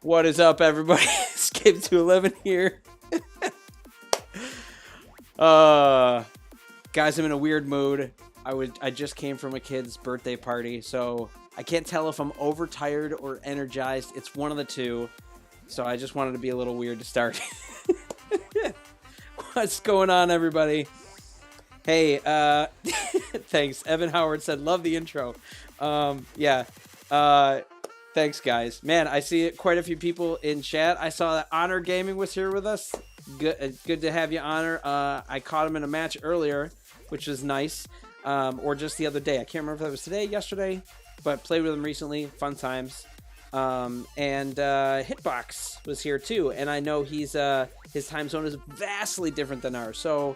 What is up, everybody? Escape to 11 here. Guys, I'm in a weird mood. I just came from a kid's birthday party, so I can't tell if I'm overtired or energized. It's one of the two. So I just wanted to be a little weird to start. What's going on, everybody? Hey, thanks. Evan Howard said, love the intro. Thanks, guys. Man, I see quite a few people in chat. I saw that Honor Gaming was here with us. Good to have you, Honor. I caught him in a match earlier, which was nice. Or just the other day. I can't remember if that was today, yesterday, but played with him recently. Fun times. Hitbox was here too, and I know he's his time zone is vastly different than ours. So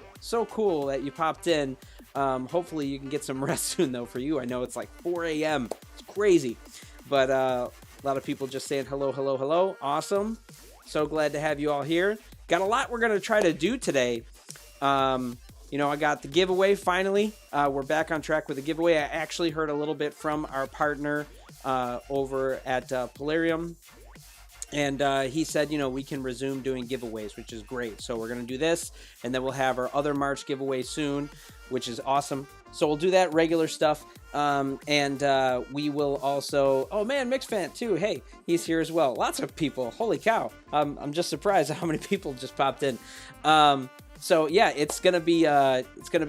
cool that you popped in. Hopefully you can get some rest soon though for you. I know it's like 4 a.m. It's crazy. But a lot of people just saying hello, hello, hello. Awesome. So glad to have you all here. Got a lot we're going to try to do today. I got the giveaway finally. We're back on track with the giveaway. I actually heard a little bit from our partner over at Plarium. And he said, we can resume doing giveaways, which is great. So we're going to do this, and then we'll have our other March giveaway soon, which is awesome. So we'll do that regular stuff. We will also... Oh, man, Mix Fan, too. Hey, he's here as well. Lots of people. Holy cow. I'm just surprised at how many people just popped in. So yeah, it's gonna be a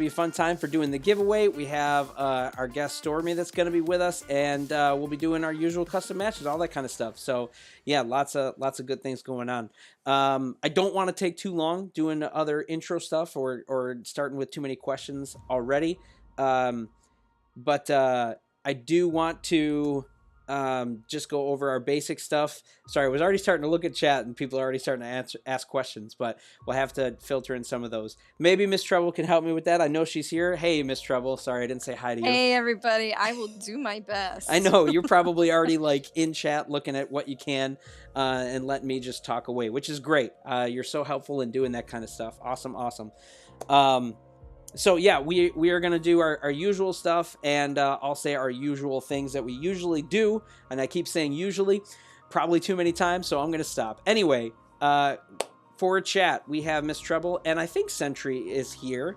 fun time for doing the giveaway. We have our guest Stormy that's gonna be with us, and we'll be doing our usual custom matches, all that kind of stuff. So yeah, lots of good things going on. I don't want to take too long doing other intro stuff or starting with too many questions already. But I do want to just go over our basic stuff. Sorry, I was already starting to look at chat and people are already starting to ask questions, but we'll have to filter in some of those. Maybe LilMsTreble can help me with that. I know she's here. Hey, LilMsTreble. Sorry, I didn't say hi to you. Hey, everybody. I will do my best. I know you're probably already like in chat looking at what you can and letting me just talk away, which is great. You're so helpful in doing that kind of stuff. Awesome. So yeah, we are going to do our usual stuff, and I'll say our usual things that we usually do, and I keep saying usually probably too many times, so I'm going to stop. Anyway, for chat, we have LilMsTreble, and I think Sentry is here.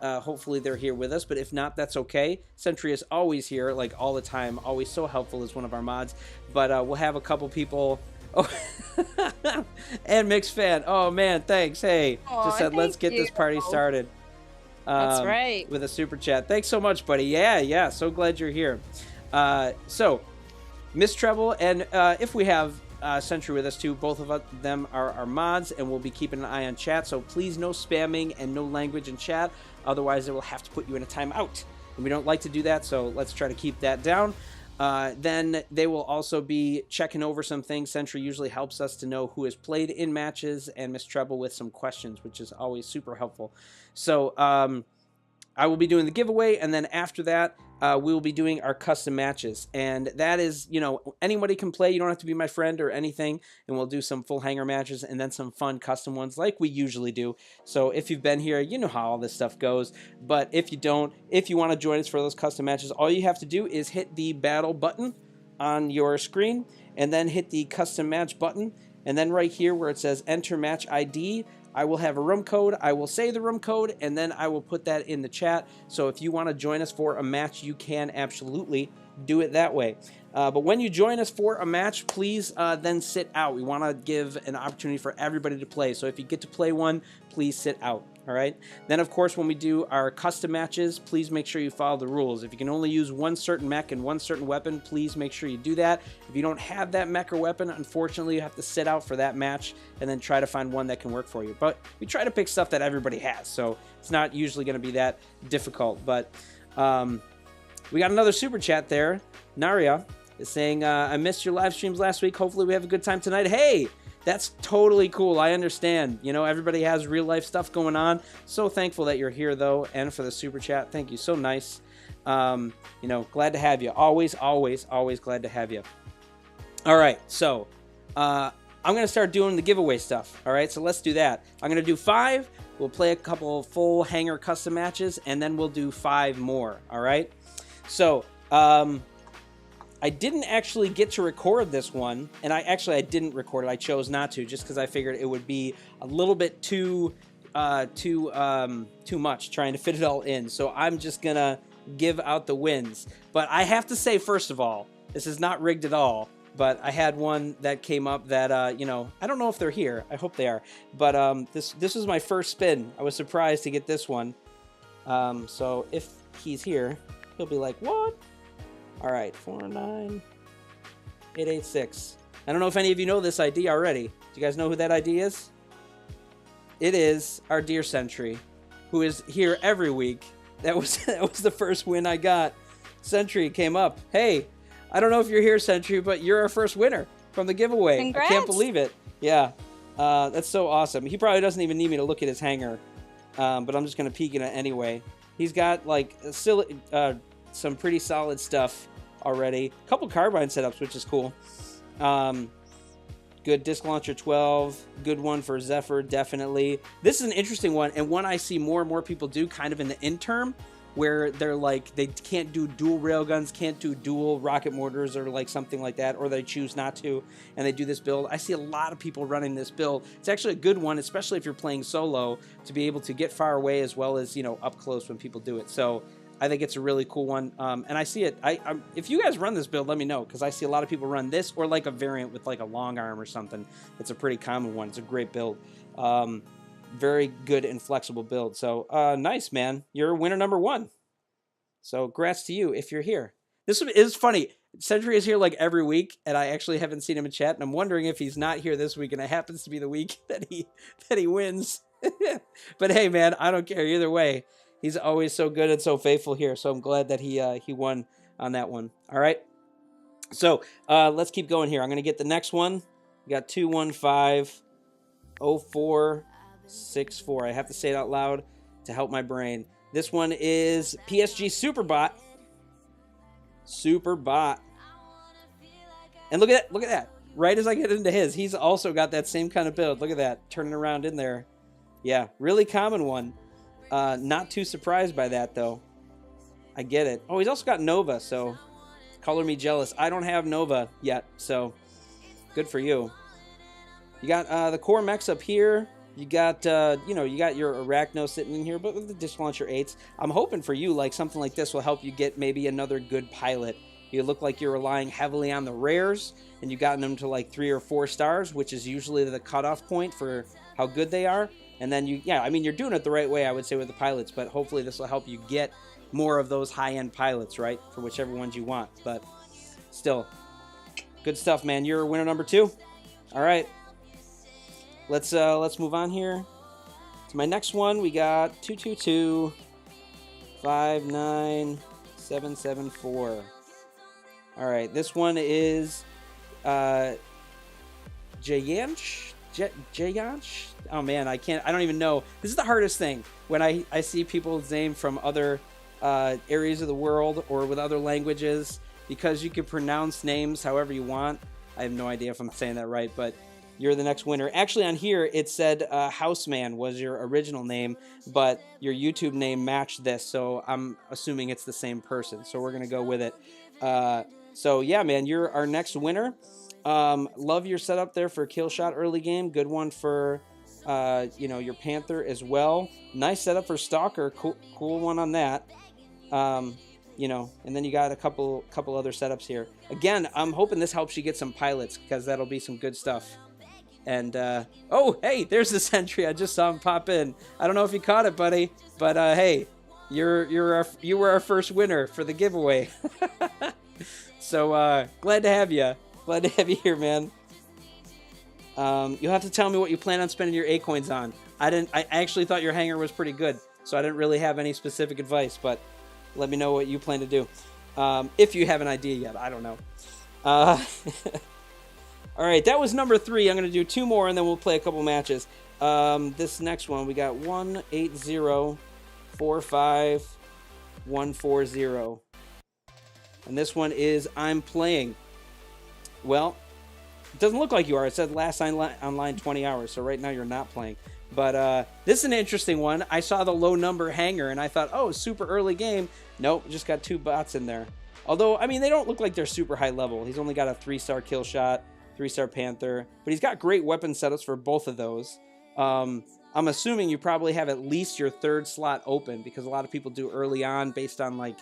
Hopefully they're here with us, but if not, that's okay. Sentry is always here, like all the time, always so helpful as one of our mods, but we'll have a couple people... Oh, and Mix Fan. Oh, man, thanks. Hey, just said, let's get this party started. That's right. With a super chat. Thanks so much, buddy. Yeah. So glad you're here. So, LilMsTreble, and if we have Sentry with us too, both of them are our mods, and we'll be keeping an eye on chat. So please, no spamming and no language in chat. Otherwise, it will have to put you in a timeout. And we don't like to do that, so let's try to keep that down. Then they will also be checking over some things. Sentry usually helps us to know who has played in matches, and LilMsTreble with some questions, which is always super helpful. So I will be doing the giveaway, and then after that, we will be doing our custom matches. And that is, anybody can play. You don't have to be my friend or anything, and we'll do some full hanger matches and then some fun custom ones like we usually do. So if you've been here, you know how all this stuff goes. But if you don't, if you want to join us for those custom matches, all you have to do is hit the battle button on your screen, and then hit the custom match button. And then right here where it says enter match ID, I will have a room code. I will say the room code, and then I will put that in the chat. So if you want to join us for a match, you can absolutely do it that way. But when you join us for a match, please then sit out. We want to give an opportunity for everybody to play. So if you get to play one, please sit out. All right. Then, of course, when we do our custom matches, please make sure you follow the rules. If you can only use one certain mech and one certain weapon, please make sure you do that. If you don't have that mech or weapon, unfortunately, you have to sit out for that match and then try to find one that can work for you. But we try to pick stuff that everybody has, so it's not usually going to be that difficult. But we got another super chat there. Naria is saying, I missed your live streams last week. Hopefully we have a good time tonight. Hey! That's totally cool. I understand. Everybody has real life stuff going on. So thankful that you're here, though, and for the super chat. Thank you. So nice. Glad to have you. Always glad to have you. All right. So I'm going to start doing the giveaway stuff. All right. So let's do that. I'm going to do 5. We'll play a couple full hanger custom matches, and then we'll do 5 more. All right. So I didn't actually get to record this one, and I didn't record it. I chose not to, just because I figured it would be a little bit too much trying to fit it all in. So I'm just gonna give out the wins. But I have to say, first of all, this is not rigged at all. But I had one that came up that, you know, I don't know if they're here. I hope they are. But this was my first spin. I was surprised to get this one. So if he's here, he'll be like, what? All right, 49886. I don't know if any of you know this ID already. Do you guys know who that ID is? It is our dear Sentry, who is here every week. That was the first win I got. Sentry came up. Hey, I don't know if you're here, Sentry, but you're our first winner from the giveaway. Congrats. I can't believe it. Yeah, that's so awesome. He probably doesn't even need me to look at his hangar, but I'm just going to peek in it anyway. He's got, like, some pretty solid stuff already. A couple carbine setups, which is cool. Good disc launcher 12. Good one for Zephyr, definitely. This is an interesting one, and one I see more and more people do kind of in the interim, where they're like, they can't do dual railguns, can't do dual rocket mortars or like something like that, or they choose not to, and they do this build. I see a lot of people running this build. It's actually a good one, especially if you're playing solo, to be able to get far away as well as, you know, up close when people do it. So I think it's a really cool one, and I see it. If you guys run this build, let me know, because I see a lot of people run this or like a variant with like a long arm or something. It's a pretty common one. It's a great build. Very good and flexible build. So nice, man. You're winner number 1. So congrats to you if you're here. This is funny. Sentry is here like every week, and I actually haven't seen him in chat, and I'm wondering if he's not here this week, and it happens to be the week that he wins. But hey, man, I don't care either way. He's always so good and so faithful here, so I'm glad that he won on that one. All right, so let's keep going here. I'm going to get the next one. We got 2150464. I have to say it out loud to help my brain. This one is PSG Superbot. Superbot. And look at that. Right as I get into his, he's also got that same kind of build. Look at that, turning around in there. Yeah, really common one. Not too surprised by that, though. I get it. Oh, he's also got Nova, so color me jealous. I don't have Nova yet, so good for you. You got the core mechs up here. You got, you got your Arachno sitting in here, but with the disc launcher 8s. I'm hoping for you, like, something like this will help you get maybe another good pilot. You look like you're relying heavily on the rares, and you've gotten them to, like, 3 or 4 stars, which is usually the cutoff point for how good they are. And then you're doing it the right way, I would say, with the pilots, but hopefully this will help you get more of those high-end pilots, right, for whichever ones you want. But still, good stuff, man. You're winner number 2. All right. Let's move on here to my next one. We got 222-59774. All right, this one is Jayanch. Oh man, I don't even know. This is the hardest thing when I see people's name from other areas of the world or with other languages, because you can pronounce names however you want. I have no idea if I'm saying that right, but you're the next winner. Actually, on here, it said Houseman was your original name, but your YouTube name matched this, so I'm assuming it's the same person. So we're going to go with it. So, yeah, man, you're our next winner. Love your setup there for kill shot early game. Good one for, your Panther as well. Nice setup for Stalker. Cool one on that. And then you got a couple other setups here. Again, I'm hoping this helps you get some pilots, because that'll be some good stuff. And, oh, hey, there's the Sentry. I just saw him pop in. I don't know if you caught it, buddy, but, hey, you were our first winner for the giveaway. So, glad to have you. Glad to have you here, man. You'll have to tell me what you plan on spending your A-coins on. I actually thought your hangar was pretty good, so I didn't really have any specific advice, but let me know what you plan to do. If you have an idea yet, I don't know. All right, that was number 3. I'm going to do 2 more, and then we'll play a couple matches. This next one, we got 180-45140. And this one is I'm playing. Well, it doesn't look like you are. It said last online 20 hours, so right now you're not playing. But this is an interesting one. I saw the low number hangar, and I thought, oh, super early game. Nope, just got 2 bots in there. Although, I mean, they don't look like they're super high level. He's only got a 3-star kill shot, 3-star Panther, but he's got great weapon setups for both of those. I'm assuming you probably have at least your 3rd slot open, because a lot of people do early on based on like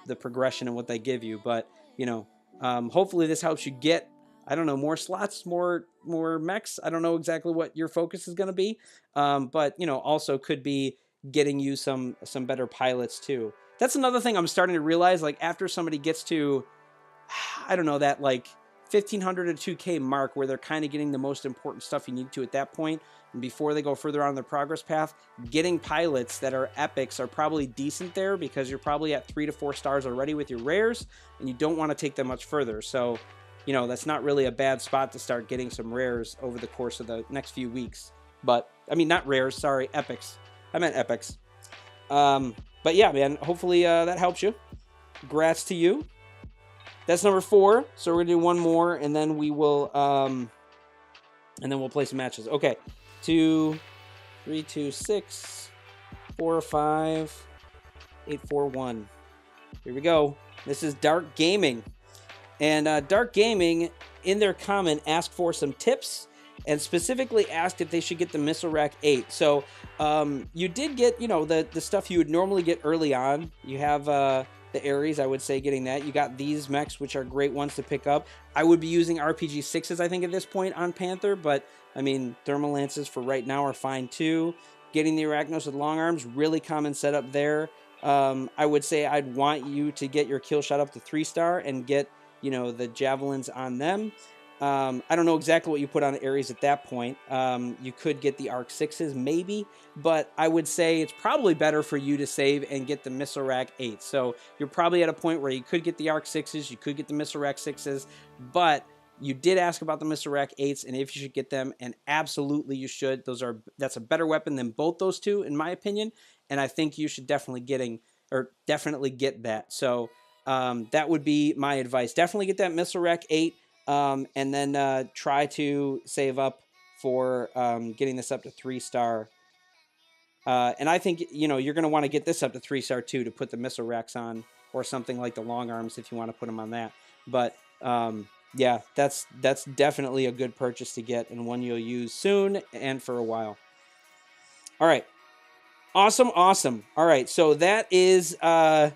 the progression and what they give you. But, you know, hopefully this helps you get, I don't know, more slots, more mechs. I don't know exactly what your focus is going to be. But, you know, also could be getting you some better pilots too. That's another thing I'm starting to realize, like after somebody gets to, I don't know, that like 1,500 to 2K mark where they're kind of getting the most important stuff you need to at that point, and before they go further on their progress path, getting pilots that are epics are probably decent there, because you're probably at 3 to 4 stars already with your rares, and you don't want to take them much further. So, you know, that's not really a bad spot to start getting some rares over the course of the next few weeks. But, I mean, not rares, sorry, epics. I meant epics. But yeah, man, hopefully that helps you. Congrats to you. That's number 4. So we're gonna do one more, and then we will, and then we'll play some matches. Okay, 2, 3, 2, 6, 4, 5, 8, 4, 1. Here we go. This is Dark Gaming, and Dark Gaming in their comment asked for some tips, and specifically asked if they should get the Missile Rack 8. So you did get, you know, the stuff you would normally get early on. You have the Ares, I would say, getting that. You got these mechs, which are great ones to pick up. I would be using RPG 6s, I think, at this point on Panther, but, I mean, Thermal Lances for right now are fine, too. Getting the Arachnos with long arms, really common setup there. I would say I'd want you to get your kill shot up to 3-star and get, you know, the Javelins on them. I don't know exactly what you put on Ares at that point. You could get the Arc 6s, maybe, but I would say it's probably better for you to save and get the Missile Rack 8. So you're probably at a point where you could get the Arc 6s, you could get the Missile Rack 6s, but you did ask about the Missile Rack 8s and if you should get them, and absolutely you should. That's a better weapon than both those two, in my opinion, and I think you should definitely get that. So that would be my advice. Definitely get that Missile Rack 8. And then try to save up for getting this up to 3-star. And I think, you know, you're going to want to get this up to 3-star too to put the missile racks on, or something like the long arms if you want to put them on that. But yeah, that's definitely a good purchase to get, and one you'll use soon and for a while. All right. Awesome. All right, so that is our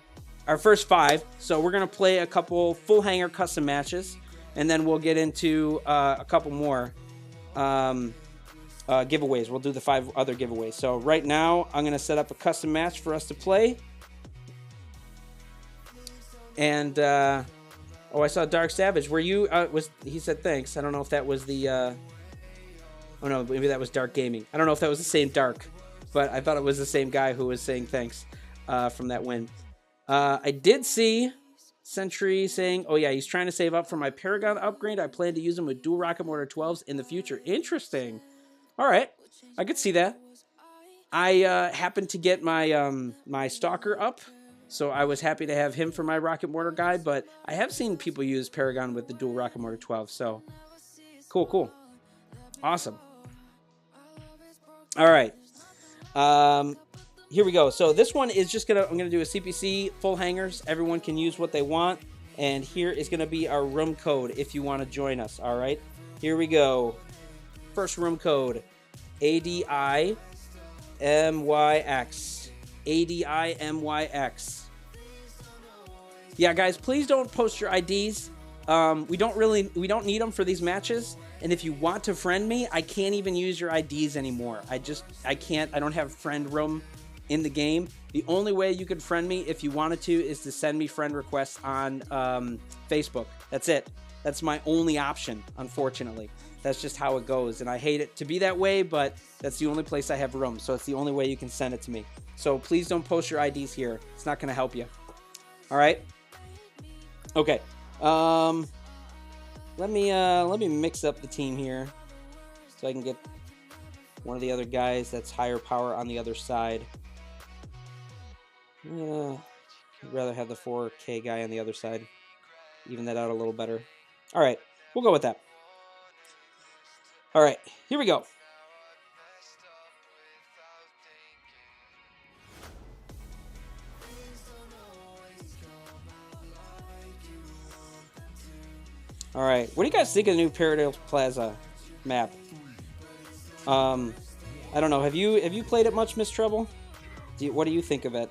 first 5. So we're going to play a couple full hangar custom matches. And then we'll get into a couple more giveaways. We'll do the 5 other giveaways. So right now, I'm going to set up a custom match for us to play. And, oh, I saw Dark Savage. Were you, he said thanks. I don't know if that was the, oh no, maybe that was Dark Gaming. I don't know if that was the same Dark, but I thought it was the same guy who was saying thanks from that win. I did see Sentry saying, oh yeah, he's trying to save up for my Paragon upgrade. I plan to use them with dual rocket mortar 12s in the future. Interesting. All right, I could see that. I happened to get my my Stalker up, so I was happy to have him for my rocket mortar guy, but I have seen people use Paragon with the dual rocket mortar 12, so cool. Awesome. All right. Here we go. So this one is just I'm gonna do a CPC full hangars. Everyone can use what they want, and here is gonna be our room code if you want to join us. All right, here we go. First room code: ADIMYX. ADIMYX. Yeah, guys, please don't post your IDs. We don't need them for these matches. And if you want to friend me, I can't even use your IDs anymore. I can't. I don't have friend room in the game. The only way you could friend me if you wanted to is to send me friend requests on Facebook. That's it. That's my only option, unfortunately. That's just how it goes, and I hate it to be that way, but that's the only place I have room, so it's the only way you can send it to me. So please don't post your IDs here. It's not going to help you. All right? Okay. Let me mix up the team here so I can get one of the other guys that's higher power on the other side. I'd rather have the 4K guy on the other side. Even that out a little better. All right, we'll go with that. All right, here we go. All right. What do you guys think of the new Paradise Plaza map? I don't know. Have you played it much, LilMsTreble? What do you think of it?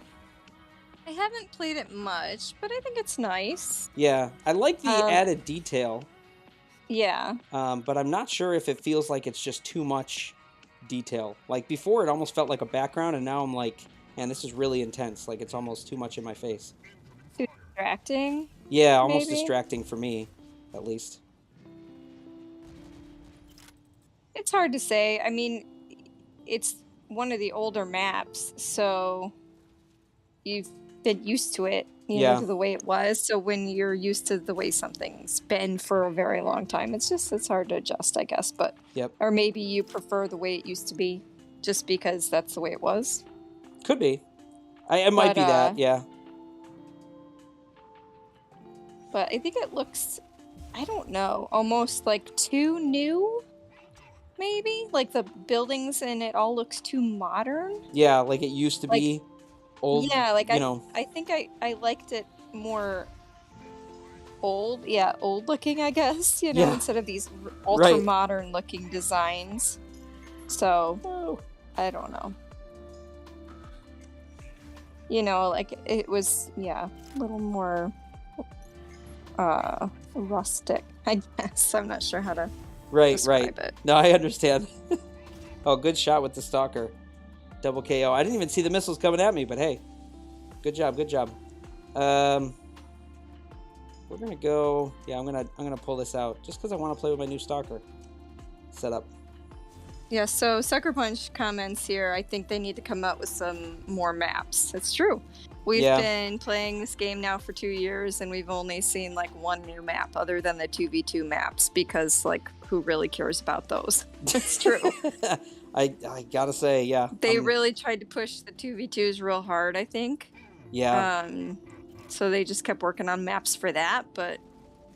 I haven't played it much, but I think it's nice. Yeah, I like the added detail. Yeah. But I'm not sure if it feels like it's just too much detail. Like before, it almost felt like a background, and now I'm like, man, this is really intense. Like it's almost too much in my face. Too distracting? Yeah, almost maybe? Distracting for me, at least. It's hard to say. I mean, it's one of the older maps, so you've been used to it, you know, to the way it was. So when you're used to the way something's been for a very long time, it's hard to adjust, I guess. But or maybe you prefer the way it used to be, just because that's the way it was. Could be. It might be that, yeah. But I think it looks, I don't know, almost like too new. Maybe like the buildings and it all looks too modern. Yeah, like it used to be old. Yeah, like I think I liked it more old. Yeah, old looking, I guess. You know, instead of these ultra modern looking designs. So I don't know. You know, like it was a little more rustic, I guess. I'm not sure how to. Right. It. No, I understand. Oh, good shot with the stalker. Double KO. I didn't even see the missiles coming at me, but hey, good job. We're gonna go. Yeah, I'm gonna pull this out just because I want to play with my new stalker setup. Yeah. So Sucker Punch comments here. I think they need to come up with some more maps. It's true. We've been playing this game now for 2 years, and we've only seen like one new map other than the 2v2 maps, because like who really cares about those? It's true. I gotta say, yeah. They really tried to push the 2v2s real hard, I think. Yeah. So they just kept working on maps for that, but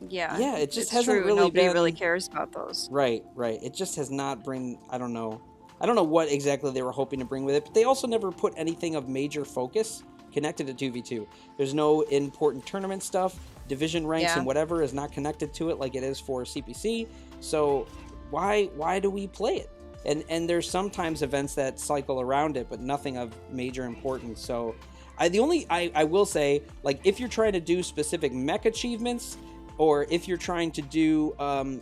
yeah, it just hasn't really Nobody really cares about those. Right. It just has not I don't know what exactly they were hoping to bring with it, but they also never put anything of major focus connected to 2v2. There's no important tournament stuff. Division ranks and whatever is not connected to it like it is for CPC. So why do we play it? And there's sometimes events that cycle around it, but nothing of major importance. So I will say, like, if you're trying to do specific mech achievements, or if you're trying to do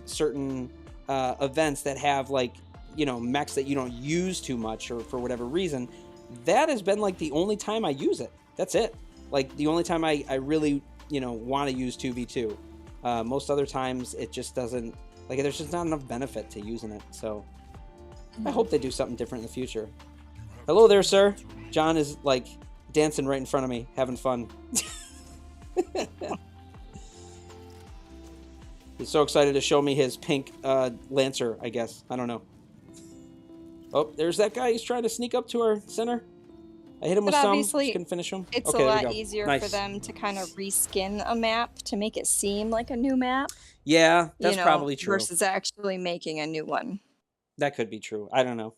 certain events that have, like, you know, mechs that you don't use too much or for whatever reason, that has been like the only time I use it. That's it. Like the only time I really, you know, want to use 2v2. Most other times it just doesn't, like, there's just not enough benefit to using it. So I hope they do something different in the future. Hello there, sir. John is like dancing right in front of me, having fun. He's so excited to show me his pink Lancer, I guess. I don't know. Oh, there's that guy. He's trying to sneak up to our center. I hit him with some. Just couldn't finish him. It's a lot easier for them to kind of reskin a map to make it seem like a new map. Yeah, that's probably true. Versus actually making a new one. That could be true. I don't know.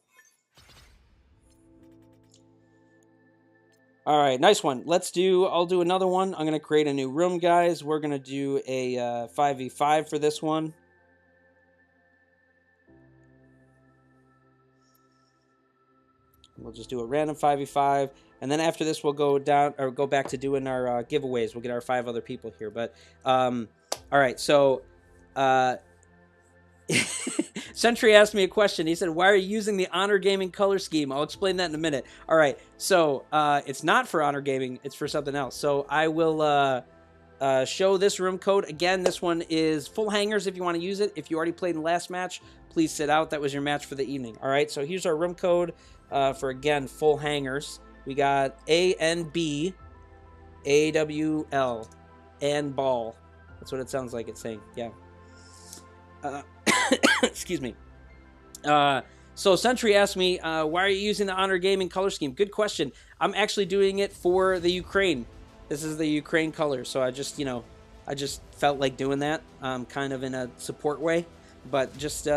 All right, nice one. I'll do another one. I'm going to create a new room, guys. We're going to do a 5v5 for this one. We'll just do a random 5v5, and then after this we'll go back to doing our giveaways. We'll get our 5 other people here. But all right, so Sentry asked me a question. He said, "Why are you using the Honor Gaming color scheme?" I'll explain that in a minute. All right, so it's not for Honor Gaming. It's for something else. So I will show this room code again. This one is full hangars if you want to use it. If you already played in the last match, please sit out. That was your match for the evening. All right, so here's our room code. For, again, full hangars. We got A and B, AWL, and ball. That's what it sounds like it's saying. Yeah. Excuse me. So Sentry asked me, why are you using the Honor Gaming color scheme? Good question. I'm actually doing it for the Ukraine. This is the Ukraine color. So I just felt like doing that, kind of in a support way, but just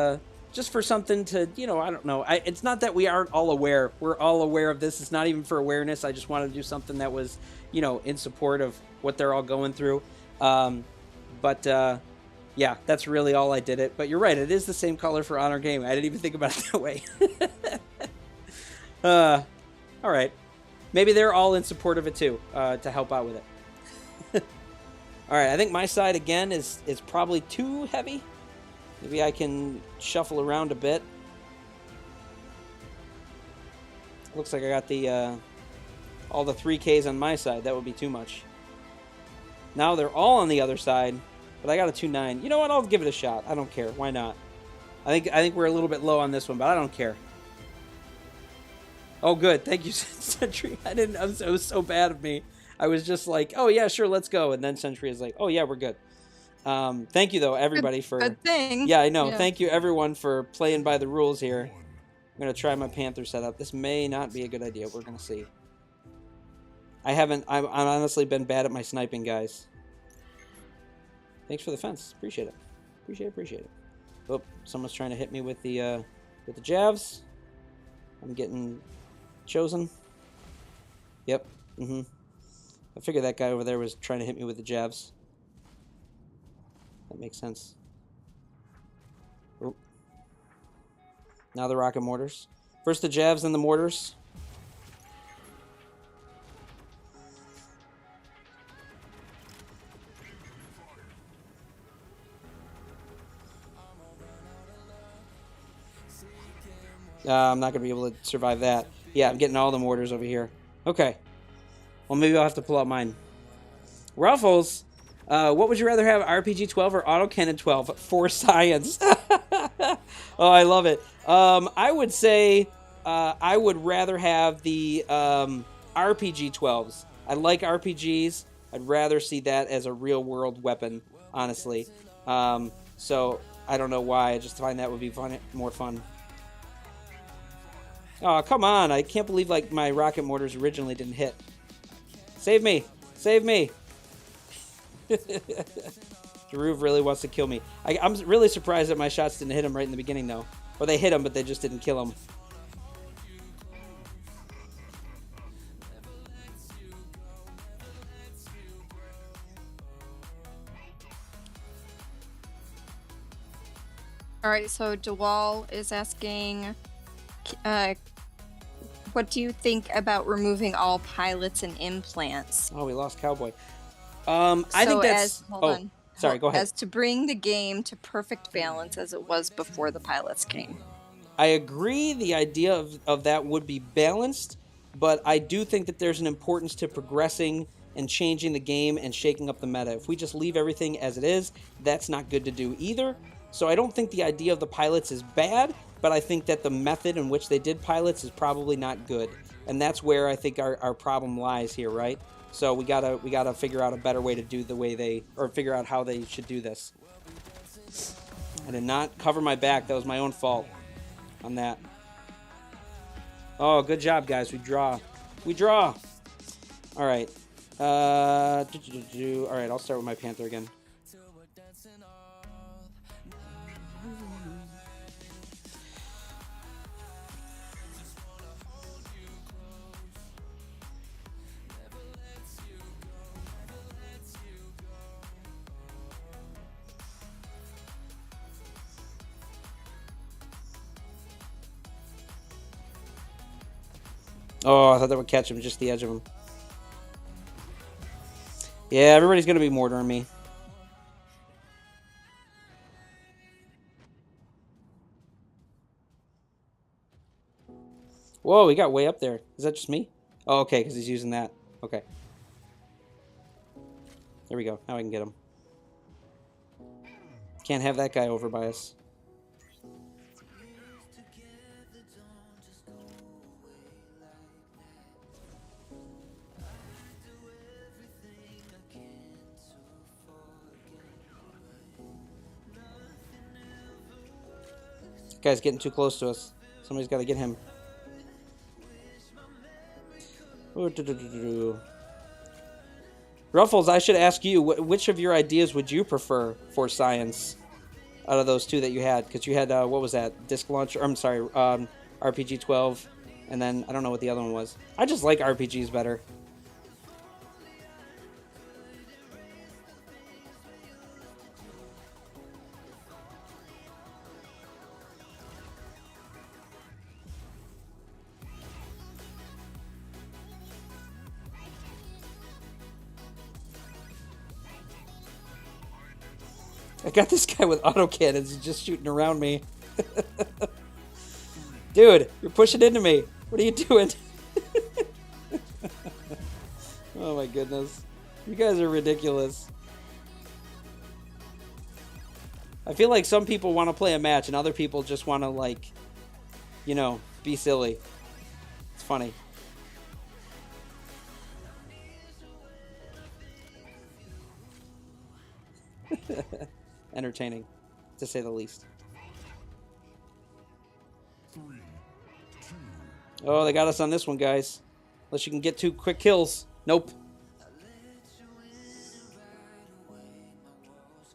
for something to, I don't know. It's not that we aren't all aware. We're all aware of this. It's not even for awareness. I just wanted to do something that was, in support of what they're all going through. Yeah, Yeah, that's really all I did it. But you're right, it is the same color for Honor Game. I didn't even think about it that way. All right. Maybe they're all in support of it too, to help out with it. All right, I think my side again is probably too heavy. Maybe I can shuffle around a bit. Looks like I got the all the 3Ks on my side. That would be too much. Now they're all on the other side, but I got a 2-9. You know what? I'll give it a shot. I don't care. Why not? I think we're a little bit low on this one, but I don't care. Oh, good. Thank you, Sentry. It was so bad of me. I was just like, oh, yeah, sure, let's go. And then Sentry is like, oh, yeah, we're good. Thank you, though, everybody, for... Good thing. Yeah, I know. Yeah. Thank you, everyone, for playing by the rules here. I'm going to try my Panther setup. This may not be a good idea. We're going to see. I've honestly been bad at my sniping, guys. Thanks for the fence. Appreciate it. Appreciate it. Oh, someone's trying to hit me with the jabs. I'm getting chosen. Yep. I figured that guy over there was trying to hit me with the jabs. That makes sense. Oh. Now the rocket mortars. First the jabs, then the mortars. I'm not going to be able to survive that. Yeah, I'm getting all the mortars over here. Okay. Well, maybe I'll have to pull out mine. Ruffles, what would you rather have, RPG 12 or Autocannon 12 for science? Oh, I love it. I would say I would rather have the RPG 12s. I like RPGs. I'd rather see that as a real-world weapon, honestly. So I don't know why. I just find that would be more fun. Oh, come on. I can't believe like my rocket mortars originally didn't hit. Save me. Save me. Daruv really wants to kill me. I'm really surprised that my shots didn't hit him right in the beginning, though. Or they hit him, but they just didn't kill him. All right, so DeWall is asking, what do you think about removing all pilots and implants? Oh, we lost Cowboy. I think that's... Sorry, go ahead. As to bring the game to perfect balance as it was before the pilots came. I agree the idea of that would be balanced, but I do think that there's an importance to progressing and changing the game and shaking up the meta. If we just leave everything as it is, that's not good to do either. So I don't think the idea of the pilots is bad, but I think that the method in which they did pilots is probably not good. And that's where I think our problem lies here, right? So we gotta figure out a better way to do the way they, or figure out how they should do this. I did not cover my back. That was my own fault on that. Oh, good job, guys. We draw. We draw. All right. All right, I'll start with my Panther again. Oh, I thought that would catch him, just the edge of him. Yeah, everybody's going to be mortaring me. Whoa, he got way up there. Is that just me? Oh, okay, because he's using that. Okay. There we go. Now I can get him. Can't have that guy over by us. Guy's getting too close to us. Somebody's got to get him. Ruffles, I should ask you, which of your ideas would you prefer for science out of those two that you had? Because you had, what was that? Disc launcher? I'm sorry, RPG 12. And then, I don't know what the other one was. I just like RPGs better. I got this guy with autocannons just shooting around me. Dude, you're pushing into me. What are you doing? Oh my goodness. You guys are ridiculous. I feel like some people want to play a match and other people just want to, like, you know, be silly. It's funny. Entertaining, to say the least. Oh, they got us on this one, guys. Unless you can get 2 quick kills. Nope.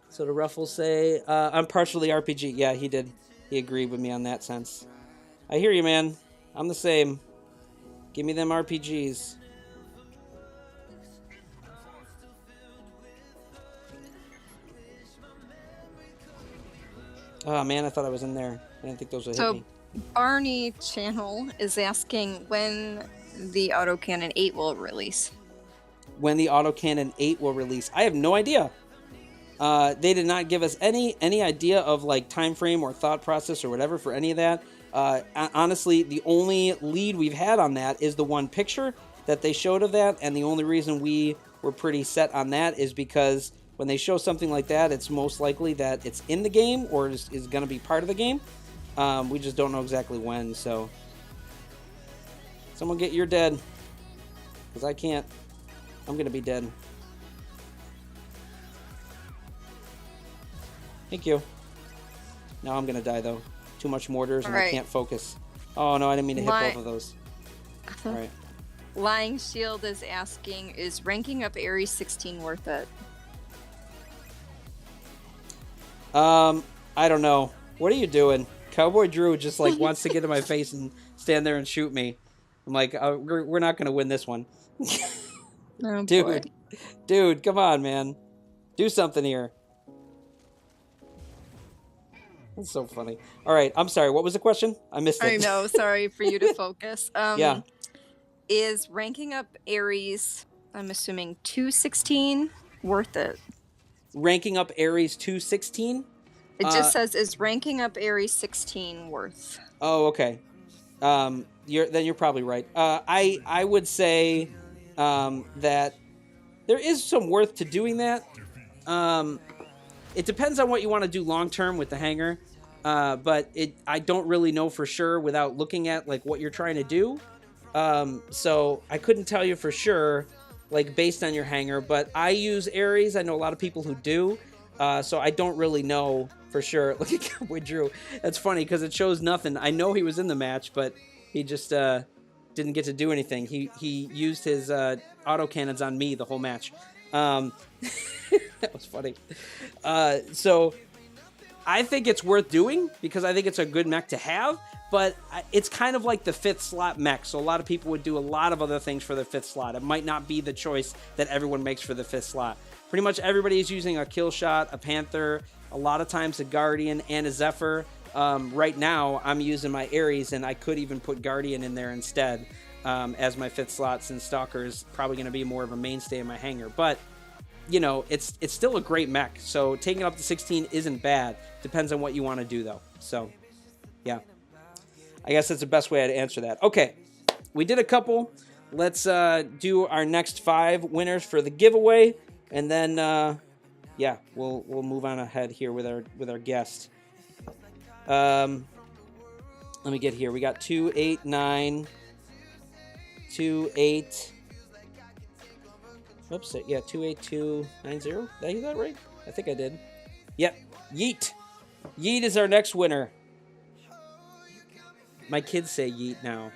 So the ref will say, I'm partially RPG. Yeah, he did. He agreed with me on that sense. I hear you, man. I'm the same. Give me them RPGs. Oh, man, I thought I was in there. I didn't think those would hit me. Barney Channel is asking when the Autocannon 8 will release. When the Autocannon 8 will release. I have no idea. They did not give us any idea of, like, time frame or thought process or whatever for any of that. Honestly, the only lead we've had on that is the one picture that they showed of that, and the only reason we were pretty set on that is because when they show something like that, it's most likely that it's in the game or is going to be part of the game. We just don't know exactly when, so... Someone get your dead. Because I can't. I'm going to be dead. Thank you. Now I'm going to die, though. Too much mortars, and I can't focus. Oh, no, I didn't mean to hit both of those. All right. Lying Shield is asking, is ranking up Ares 16 worth it? I don't know. What are you doing? Cowboy Drew just, like, wants to get in my face and stand there and shoot me. I'm like, we're not going to win this one. Oh, dude, boy. Dude, come on, man. Do something here. That's so funny. All right, I'm sorry. What was the question? I missed it. I know. Sorry for you to focus. Yeah. Is ranking up Ares, I'm assuming 216, worth it? Ranking up Ares 216? It just says, is ranking up Ares 16 worth? Oh, okay. You're probably right. I would say that there is some worth to doing that. It depends on what you want to do long term with the hangar, but I don't really know for sure without looking at, like, what you're trying to do. So I couldn't tell you for sure, like, based on your hangar. But I use Ares. I know a lot of people who do. So I don't really know for sure. Look at Cowboy Drew. That's funny because it shows nothing. I know he was in the match, but he just didn't get to do anything. He used his autocannons on me the whole match. That was funny. So I think it's worth doing because I think it's a good mech to have, but it's kind of like the 5th slot mech. So a lot of people would do a lot of other things for the 5th slot. It might not be the choice that everyone makes for the 5th slot. Pretty much everybody is using a kill shot, a Panther, a lot of times a Guardian and a Zephyr. Right now I'm using my Ares, and I could even put Guardian in there instead as my 5th slot, since Stalker is probably going to be more of a mainstay in my hangar. But you know, it's still a great mech, so taking it up to 16 isn't bad. Depends on what you want to do, though. So, yeah. I guess that's the best way to answer that. Okay, we did a couple. Let's do our next 5 winners for the giveaway, and then, yeah, we'll move on ahead here with our guest. Let me get here. We got 289, 28. Oops, yeah, 28290. Did I hear that right? I think I did. Yep, Yeet. Yeet is our next winner. My kids say Yeet now.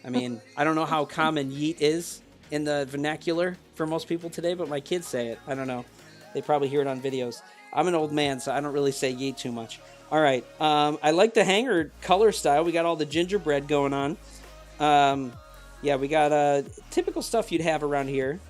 I mean, I don't know how common Yeet is in the vernacular for most people today, but my kids say it. I don't know. They probably hear it on videos. I'm an old man, so I don't really say Yeet too much. All right. I like the hangar color style. We got all the gingerbread going on. Yeah, we got typical stuff you'd have around here.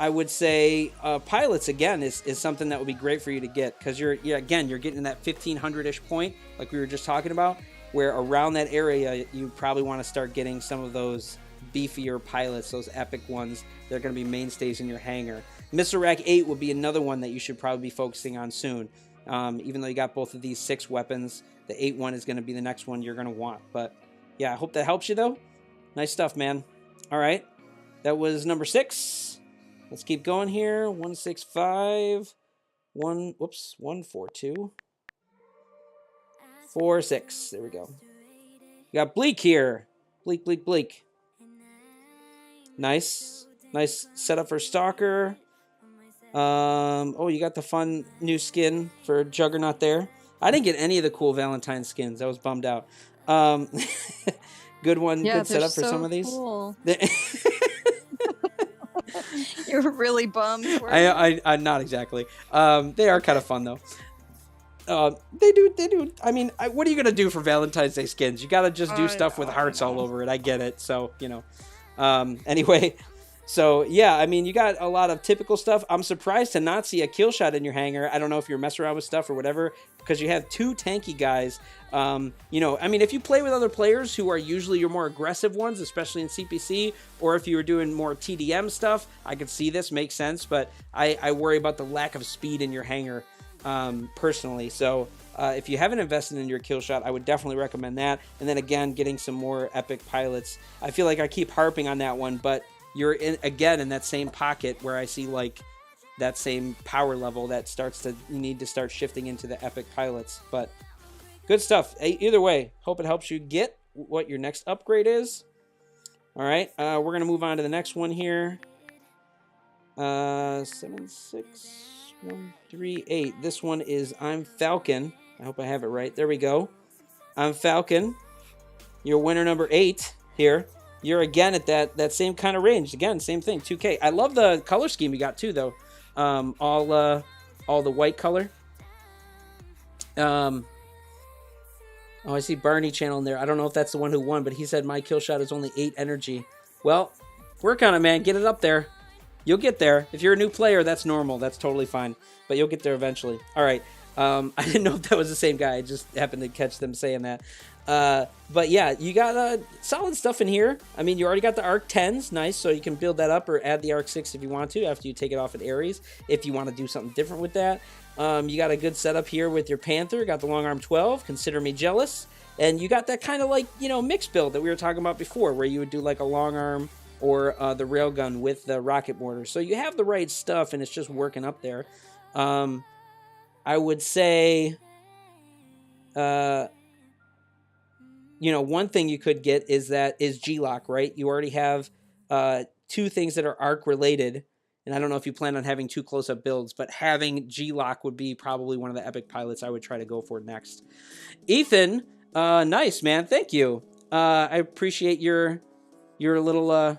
I would say pilots, again, is something that would be great for you to get, because you're getting that 1500-ish point like we were just talking about, where around that area you probably want to start getting some of those beefier pilots, those epic ones. They're going to be mainstays in your hangar. Missile Rack 8 would be another one that you should probably be focusing on soon. Even though you got both of these 6 weapons, the 8 one is going to be the next one you're going to want. But yeah, I hope that helps you though. Nice stuff, man. All right. That was number 6. Let's keep going here. 165. 142. 46. There we go. You got Bleak here. Bleak. Nice setup for Stalker. Oh, you got the fun new skin for Juggernaut there. I didn't get any of the cool Valentine skins. I was bummed out. Good one. Yeah, good setup for some of these. Cool. You were really bummed. I'm not exactly. They are kind of fun though. They do. I mean, what are you gonna do for Valentine's Day skins? You gotta just do stuff with hearts all over it. I get it. So you know. Anyway, so yeah, I mean, you got a lot of typical stuff. I'm surprised to not see a kill shot in your hangar. I don't know if you're messing around with stuff or whatever, because you have 2 tanky guys. You know, I mean, if you play with other players who are usually your more aggressive ones, especially in CPC, or if you were doing more TDM stuff, I could see this make sense. But I worry about the lack of speed in your hangar. Personally, so if you haven't invested in your kill shot, I would definitely recommend that. And then again, getting some more epic pilots. I feel like I keep harping on that one, but you're again in that same pocket where I see like that same power level that you need to start shifting into the epic pilots. But good stuff. Either way, hope it helps you get what your next upgrade is. All right, we're gonna move on to the next one here. 76138. This one is I'm Falcon. I hope I have it right. There we go. I'm Falcon. You're winner number 8 here. You're again at that same kind of range. Again, same thing. 2K. I love the color scheme you got too, though. All the white color. Oh, I see Barney channel in there. I don't know if that's the one who won, but he said my kill shot is only 8 energy. Well, work on it, man. Get it up there. You'll get there. If you're a new player, that's normal. That's totally fine. But you'll get there eventually. All right. I didn't know if that was the same guy. I just happened to catch them saying that. But yeah, you got solid stuff in here. I mean, you already got the Arc 10s. Nice. So you can build that up or add the Arc 6 if you want to after you take it off at Ares. If you want to do something different with that. You got a good setup here with your Panther. Got the Long Arm 12. Consider me jealous. And you got that kind of like, you know, mixed build that we were talking about before where you would do like a Long Arm or the railgun with the rocket mortar. So you have the right stuff, and it's just working up there. I would say, you know, one thing you could get is G-Lock, right? You already have 2 things that are arc related, and I don't know if you plan on having 2 close-up builds, but having G-Lock would be probably one of the epic pilots I would try to go for next. Ethan, nice, man. Thank you. I appreciate your little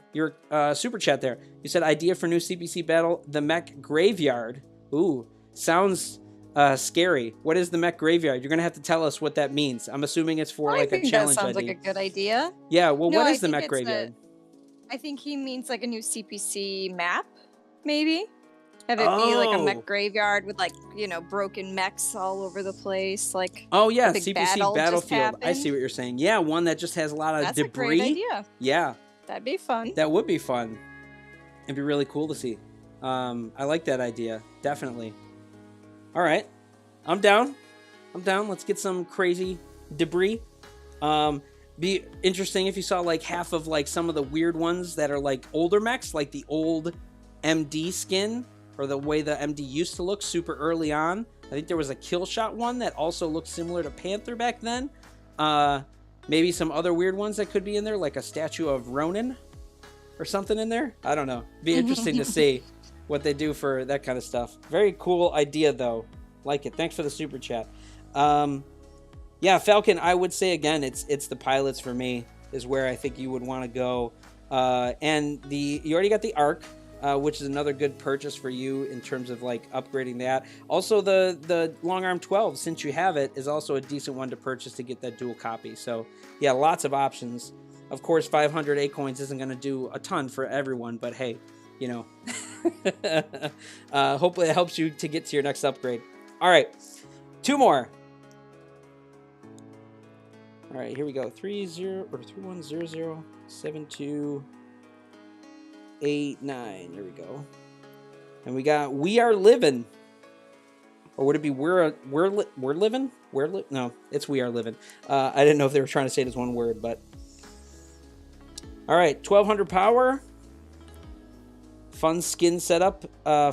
super chat there. You said idea for new CPC battle, the Mech Graveyard. Ooh, sounds scary. What is the Mech Graveyard? You're gonna have to tell us what that means. I'm assuming it's for like a challenge. That sounds like a good idea. Yeah. Well, what is the Mech Graveyard? I think he means like a new CPC map, maybe. Have it be like a mech graveyard with like, you know, broken mechs all over the place, like. Oh yeah, CPC Battlefield. I see what you're saying. Yeah, one that just has a lot of debris. That's a great idea. Yeah. That'd be fun. That would be fun. It'd be really cool to see. I like that idea. Definitely. All right. I'm down. Let's get some crazy debris. Be interesting if you saw like half of like some of the weird ones that are like older mechs, like the old MD skin or the way the MD used to look super early on. I think there was a kill shot one that also looked similar to Panther back then. Maybe some other weird ones that could be in there, like a statue of Ronin or something in there. I don't know. Be interesting to see what they do for that kind of stuff. Very cool idea, though. Like it. Thanks for the super chat. Yeah, Falcon, I would say, again, it's the pilots for me is where I think you would want to go. And you already got the Arc, which is another good purchase for you in terms of like upgrading that. Also, the Long Arm 12, since you have it, is also a decent one to purchase to get that dual copy. So yeah, lots of options. Of course, 500 A-coins isn't going to do a ton for everyone, but hey, you know, hopefully it helps you to get to your next upgrade. All right, 2 more. All right, here we go. 31007289. 89. There we go. And we got We Are Living. Or would it be We're Living? No, it's We Are Living. I didn't know if they were trying to say it as one word, but... All right, 1200 power. Fun skin setup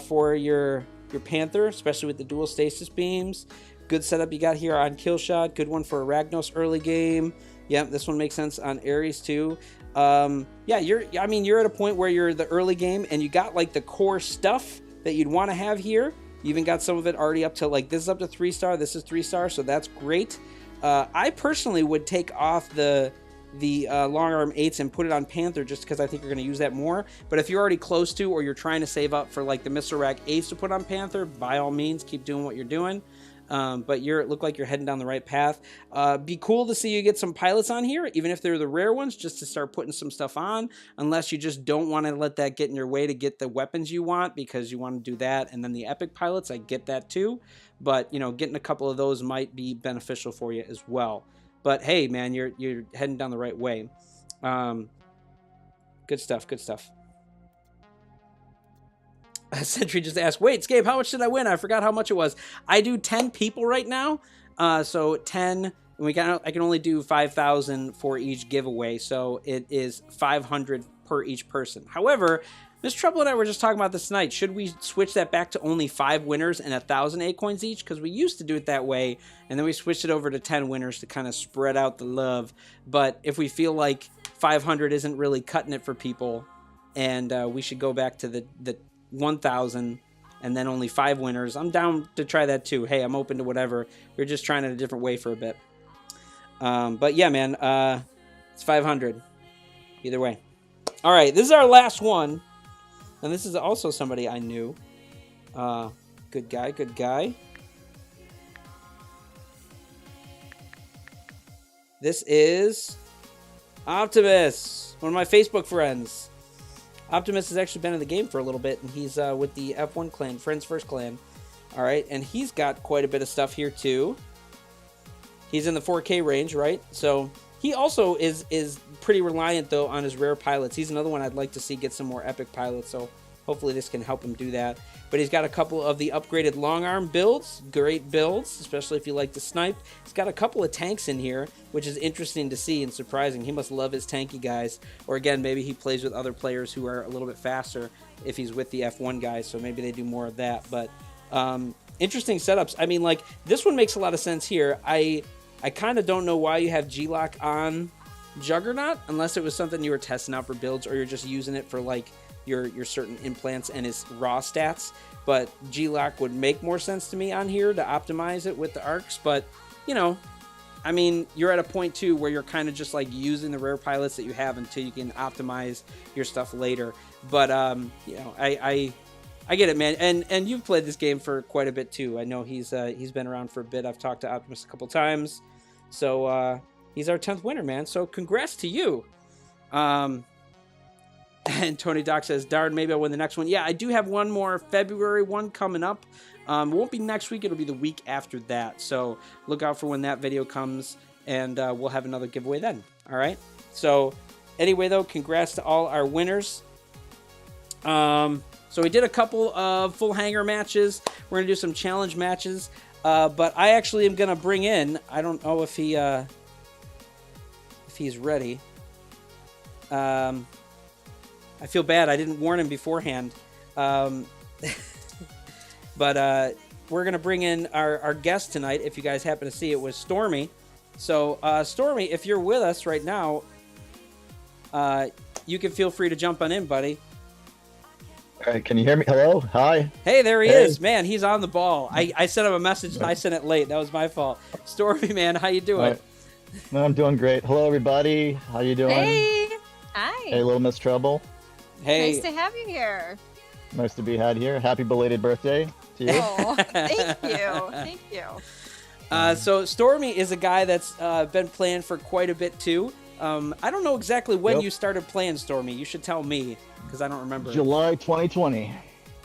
for your Panther, especially with the dual stasis beams. Good setup you got here on Killshot. Good one for Aragnos early game. Yep, this one makes sense on Ares too. Yeah, you're at a point where you're the early game and you got like the core stuff that you'd want to have here. You even got some of it already up to like, this is up to 3-star, this is 3-star, so that's great. I personally would take off the long arm 8s and put it on Panther just because I think you're going to use that more. But if you're already close to, or you're trying to save up for like the Missile Rack 8s to put on Panther, by all means keep doing what you're doing. But look like you're heading down the right path. Be cool to see you get some pilots on here, even if they're the rare ones, just to start putting some stuff on, unless you just don't want to let that get in your way to get the weapons you want, because you want to do that. And then the epic pilots, I get that too, but you know, getting a couple of those might be beneficial for you as well. But hey, man, you're heading down the right way. Good stuff. Good stuff. Sentry just asked, wait, Scape, how much did I win? I forgot how much it was. I do 10 people right now. So 10, and I can only do 5,000 for each giveaway. So it is 500 per each person. However, LilMsTreble and I were just talking about this tonight. Should we switch that back to only 5 winners and 1,000 A-coins each? Because we used to do it that way, and then we switched it over to 10 winners to kind of spread out the love. But if we feel like 500 isn't really cutting it for people, and we should go back to the 1,000 and then only 5 winners, I'm down to try that too. Hey, I'm open to whatever. We're just trying it a different way for a bit. But yeah, man, it's 500 either way. All right, this is our last one. And this is also somebody I knew. Good guy, good guy. This is Optimus, one of my Facebook friends. Optimus has actually been in the game for a little bit, and he's with the F1 clan, Friends First clan. All right, and he's got quite a bit of stuff here too. He's in the 4K range, right? So he also is pretty reliant, though, on his rare pilots. He's another one I'd like to see get some more epic pilots, so hopefully this can help him do that. But he's got a couple of the upgraded long arm builds, great builds, especially if you like to snipe. He's got a couple of tanks in here, which is interesting to see and surprising. He must love his tanky guys. Or again, maybe he plays with other players who are a little bit faster if he's with the F1 guys, so maybe they do more of that. But interesting setups. I mean, like, this one makes a lot of sense here. I kind of don't know why you have G-Lock on Juggernaut, unless it was something you were testing out for builds, or you're just using it for, like, your certain implants and his raw stats. But G-Lock would make more sense to me on here to optimize it with the arcs. But, you know, I mean, you're at a point, too, where you're kind of just, like, using the rare pilots that you have until you can optimize your stuff later. But, you know, I get it, man. And you've played this game for quite a bit, too. I know he's been around for a bit. I've talked to Optimus a couple times. So, he's our 10th winner, man. So, congrats to you. And Tony Doc says, darn, maybe I'll win the next one. Yeah, I do have one more February one coming up. It won't be next week. It'll be the week after that. So look out for when that video comes, and we'll have another giveaway then. All right? So anyway, though, congrats to all our winners. So we did a couple of full hangar matches. We're going to do some challenge matches. But I actually am going to bring in, I don't know if he's ready. I feel bad. I didn't warn him beforehand. But we're going to bring in our guest tonight. If you guys happen to see it, was Stormy. So, Stormy, if you're with us right now, you can feel free to jump on in, buddy. All right, can you hear me? Hello? Hi. Hey, there he is. Man, he's on the ball. I sent him a message, and I sent it late. That was my fault. Stormy, man, how you doing? Right. No, I'm doing great. Hello, everybody. How you doing? Hey. Hi. Hey, LilMsTreble. Hey. Nice to have you here. Nice to be had here. Happy belated birthday to you. Oh, thank you. Thank you. So Stormy is a guy that's been playing for quite a bit, too. I don't know exactly when you started playing, Stormy. You should tell me, because I don't remember. July 2020.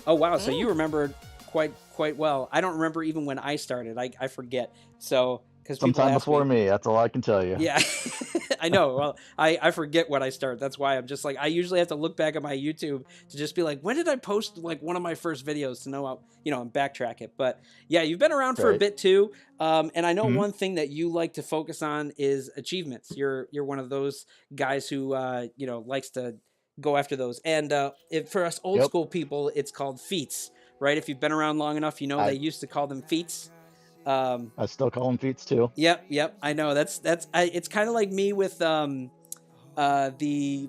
Oh, wow. So you remember quite well. I don't remember even when I started. I forget. So Because sometime before me. That's all I can tell you. Yeah, I know. Well, I forget when I start. That's why I'm just like, I usually have to look back at my YouTube to just be like, when did I post like one of my first videos to know how, and backtrack it. But yeah, you've been around for a bit too. And I know one thing that you like to focus on is achievements. You're one of those guys who, likes to go after those. And for us old school people, it's called feats, right? If you've been around long enough, they used to call them feats. I still call them feats too. Yep. I know it's kind of like me with the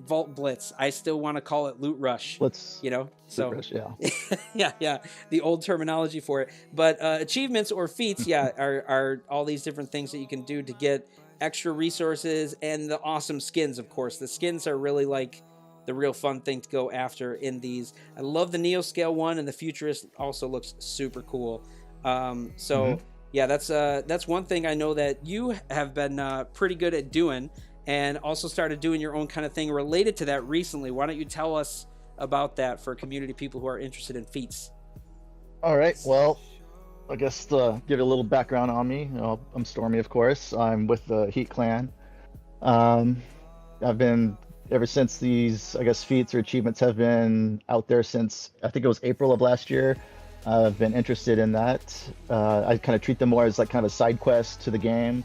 Vault Blitz. I still want to call it Loot Rush. So Loot Rush, yeah, the old terminology for it. But achievements or feats, are all these different things that you can do to get extra resources and the awesome skins. Of course, the skins are really like the real fun thing to go after in these. I love the Neo Scale one, and the Futurist also looks super cool. Yeah, that's one thing I know that you have been pretty good at doing, and also started doing your own kind of thing related to that recently. Why don't you tell us about that for community people who are interested in feats? All right. Well, I guess to give you a little background on me, I'm Stormy, of course. I'm with the Heat Clan. I've been, ever since these, I guess, feats or achievements have been out there since, I think it was April of last year. I've been interested in that. I kind of treat them more as like kind of a side quest to the game.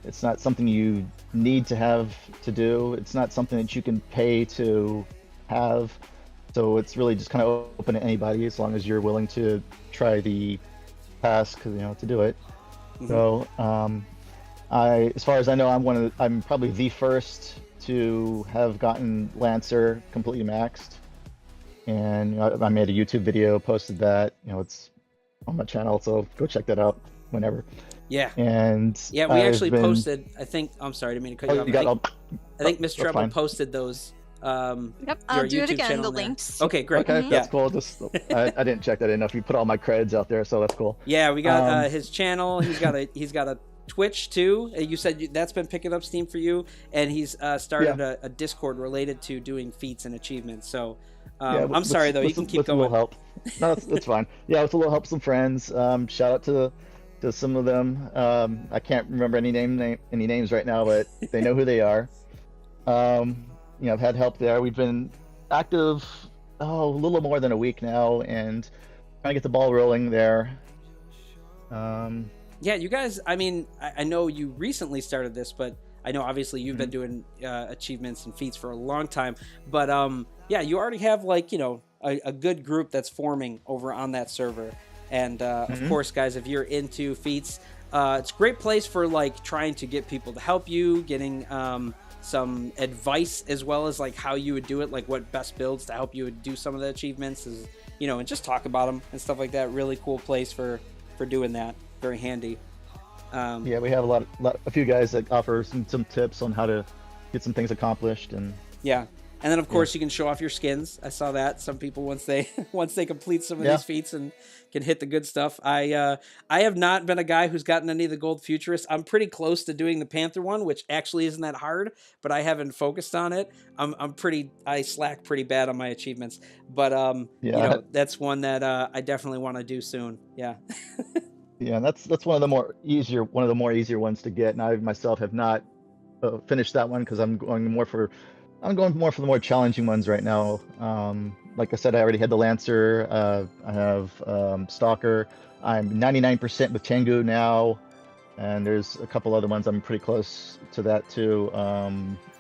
It's not something you need to have to do. It's not something that you can pay to have. So it's really just kind of open to anybody as long as you're willing to try the task, to do it. So as far as I know, I'm probably the first to have gotten Lancer completely maxed. And I made a YouTube video, posted that. It's on my channel, so go check that out whenever. Yeah. And we actually posted. I think. I'm sorry, I didn't mean to cut you off. I think LilMsTreble posted those. Yep, I'll do it again. The links. Okay, great. Okay, that's cool. I didn't check that enough. You put all my creds out there, so that's cool. Yeah, we got his channel. He's got a Twitch too. You said that's been picking up steam for you, and he's started a Discord related to doing feats and achievements. So. I'm sorry though. You can keep going. A little help. No, it's fine. Yeah, with a little help, some friends. Shout out to some of them. I can't remember any names right now, but they know who they are. I've had help there. We've been active a little more than a week now, and trying to get the ball rolling there. Yeah, you guys. I mean, I know you recently started this, but I know obviously you've been doing achievements and feats for a long time. But yeah, you already have like a good group that's forming over on that server. And of course, guys, if you're into feats, it's a great place for like trying to get people to help you, getting some advice as well as like how you would do it, like what best builds to help you do some of the achievements, is and just talk about them and stuff like that. Really cool place for doing that. Very handy. Yeah, we have a few guys that offer some tips on how to get some things accomplished, and and then of course you can show off your skins. I saw that some people once they complete some of these feats and can hit the good stuff. I have not been a guy who's gotten any of the gold futurists. I'm pretty close to doing the Panther one, which actually isn't that hard, but I haven't focused on it. I slack pretty bad on my achievements, but that's one that I definitely want to do soon. Yeah. Yeah, and that's one of the more easier ones to get, and I myself have not finished that one because I'm going more for the more challenging ones right now. Like I said, I already had the Lancer. I have Stalker. I'm 99% with Tengu now, and there's a couple other ones I'm pretty close to that too.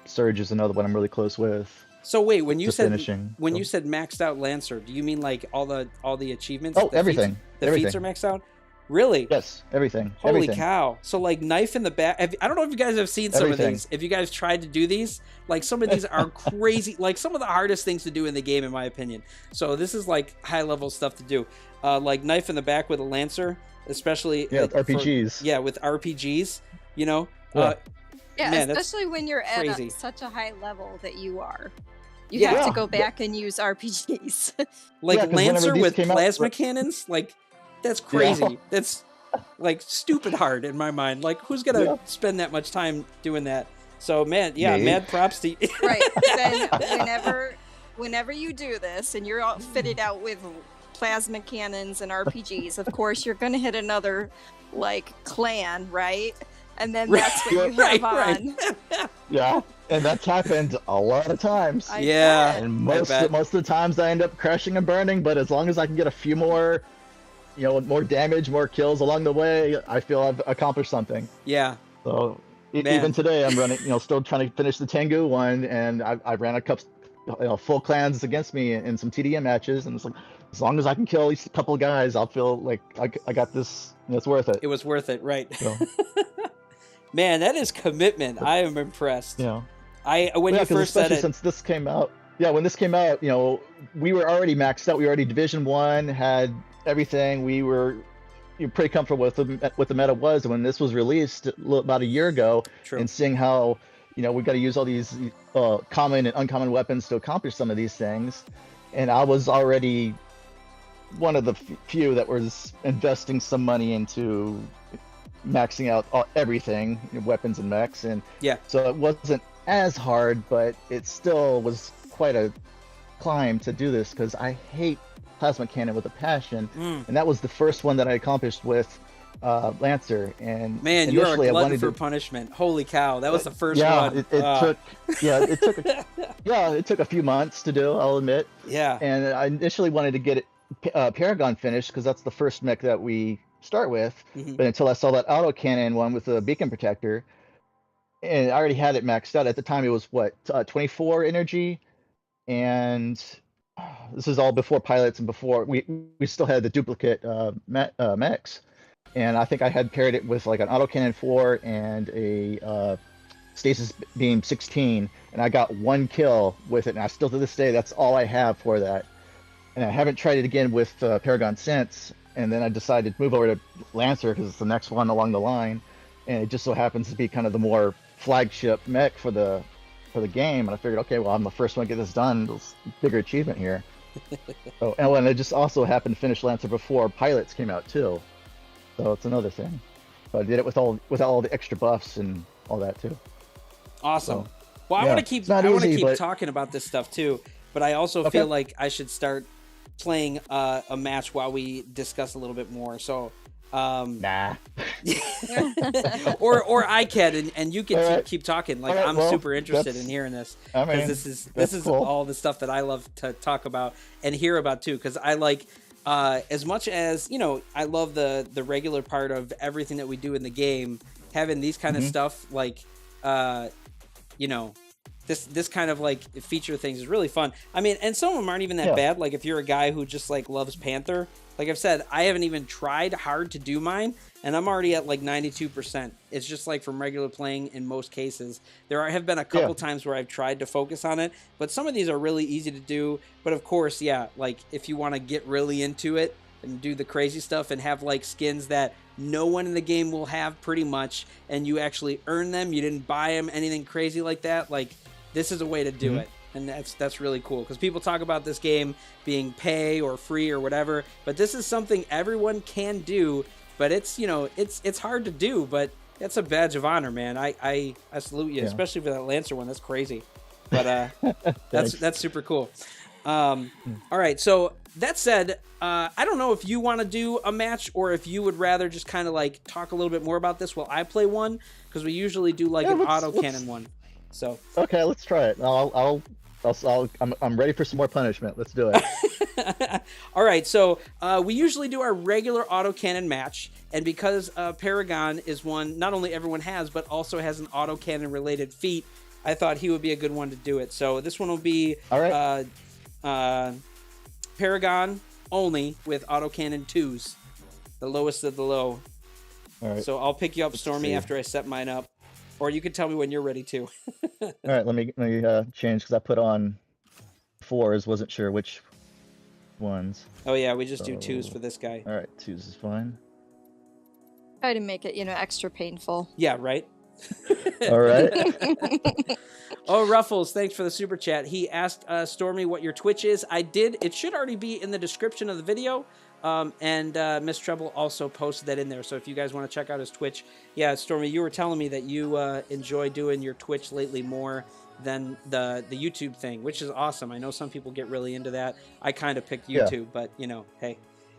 Surge is another one I'm really close with. So wait, when you said maxed out Lancer, do you mean like all the achievements? Oh, everything. The feats are maxed out? Really? Yes, everything. Holy cow. So like knife in the back. I don't know if you guys have seen some of these. If you guys tried to do these, like some of these are crazy, like some of the hardest things to do in the game, in my opinion. So this is like high level stuff to do. Like knife in the back with a Lancer, especially with RPGs. With RPGs, man, especially when you're at such a high level that you are. You have to go back and use RPGs. Like Lancer with plasma cannons, like that's crazy. Yeah. That's like stupid hard in my mind. Like who's gonna spend that much time doing that? So mad props to you. Right. Then whenever you do this and you're all fitted out with plasma cannons and RPGs, of course you're gonna hit another like clan, right? and then that's what you have on. Yeah, and that's happened a lot of times. Yeah, and most of the times I end up crashing and burning. But as long as I can get a few more, more damage, more kills along the way, I feel I've accomplished something. Yeah. So even today, I'm running, still trying to finish the Tengu one, and I ran a couple, full clans against me in some TDM matches, and it's like, as long as I can kill at least a couple of guys, I'll feel like I got this. It's worth it. It was worth it, right? So. Man, that is commitment. I am impressed. When you first said it, since this came out, when this came out, we were already maxed out. We were already Division 1, had everything. We were pretty comfortable with what the meta was. And when this was released about a year ago, and seeing how we've got to use all these common and uncommon weapons to accomplish some of these things, and I was already one of the few that was investing some money into maxing out everything, weapons and mechs, and so it wasn't as hard, but it still was quite a climb to do this because I hate plasma cannon with a passion, and that was the first one that I accomplished with Lancer. And man, you are a glutton for punishment. Holy cow, that was the first one. It took a few months to do, I'll admit. And I initially wanted to get it Paragon finished because that's the first mech that we start with, but until I saw that autocannon one with the beacon protector, and I already had it maxed out at the time. It was 24 energy, and this is all before pilots and before we still had the duplicate mechs, and I think I had paired it with like an autocannon 4 and a stasis beam 16, and I got 1 kill with it, and I still to this day that's all I have for that, and I haven't tried it again with Paragon since. And then I decided to move over to Lancer because it's the next one along the line, and it just so happens to be kind of the more flagship mech for the game. And I figured, okay, well, I'm the first one to get this done. It's a bigger achievement here. And I just also happened to finish Lancer before pilots came out too, so it's another thing. So I did it with all the extra buffs and all that too. Awesome. So, well, I want to keep talking about this stuff too, but I also feel like I should start playing a match while we discuss a little bit more. So nah. or I can, and you can keep talking. Like, I'm super interested in hearing this, because this is cool. All the stuff that I love to talk about and hear about too, because I like as much as I love the regular part of everything that we do in the game, having these kind of stuff like this kind of like feature things is really fun. I mean, and some of them aren't even that bad. Like, if you're a guy who just like loves Panther, like I've said, I haven't even tried hard to do mine, and I'm already at like 92%. It's just like from regular playing in most cases. There have been a couple times where I've tried to focus on it, but some of these are really easy to do. But of course, like if you want to get really into it and do the crazy stuff and have like skins that no one in the game will have pretty much, and you actually earn them, you didn't buy them, anything crazy like that, like this is a way to do it. And that's really cool, because people talk about this game being pay or free or whatever, but this is something everyone can do. But it's it's hard to do, but that's a badge of honor, man. I salute you, especially for that Lancer one. That's crazy, but that's super cool. All right, so that said, I don't know if you want to do a match or if you would rather just kind of like talk a little bit more about this while I play one, because we usually do like an autocannon one. So okay, let's try it. I'm ready for some more punishment. Let's do it. All right, so we usually do our regular autocannon match, and because Paragon is one not only everyone has, but also has an autocannon related feat, I thought he would be a good one to do it. So this one will be Paragon only with autocannon 2s, the lowest of the low. All right. So I'll pick you up, Stormy, after I set mine up. Or you can tell me when you're ready to. All right, let me change, because I put on 4s, wasn't sure which ones. Oh yeah, we just do 2s for this guy. All right, 2s is fine. Try to make it, extra painful. Yeah, right? All right. Oh, Ruffles, thanks for the super chat. He asked Stormy what your Twitch is. I did. It should already be in the description of the video. And LilMsTreble also posted that in there. So if you guys want to check out his Twitch, yeah, Stormy, you were telling me that you enjoy doing your Twitch lately more than the YouTube thing, which is awesome. I know some people get really into that. I kind of picked YouTube, but hey,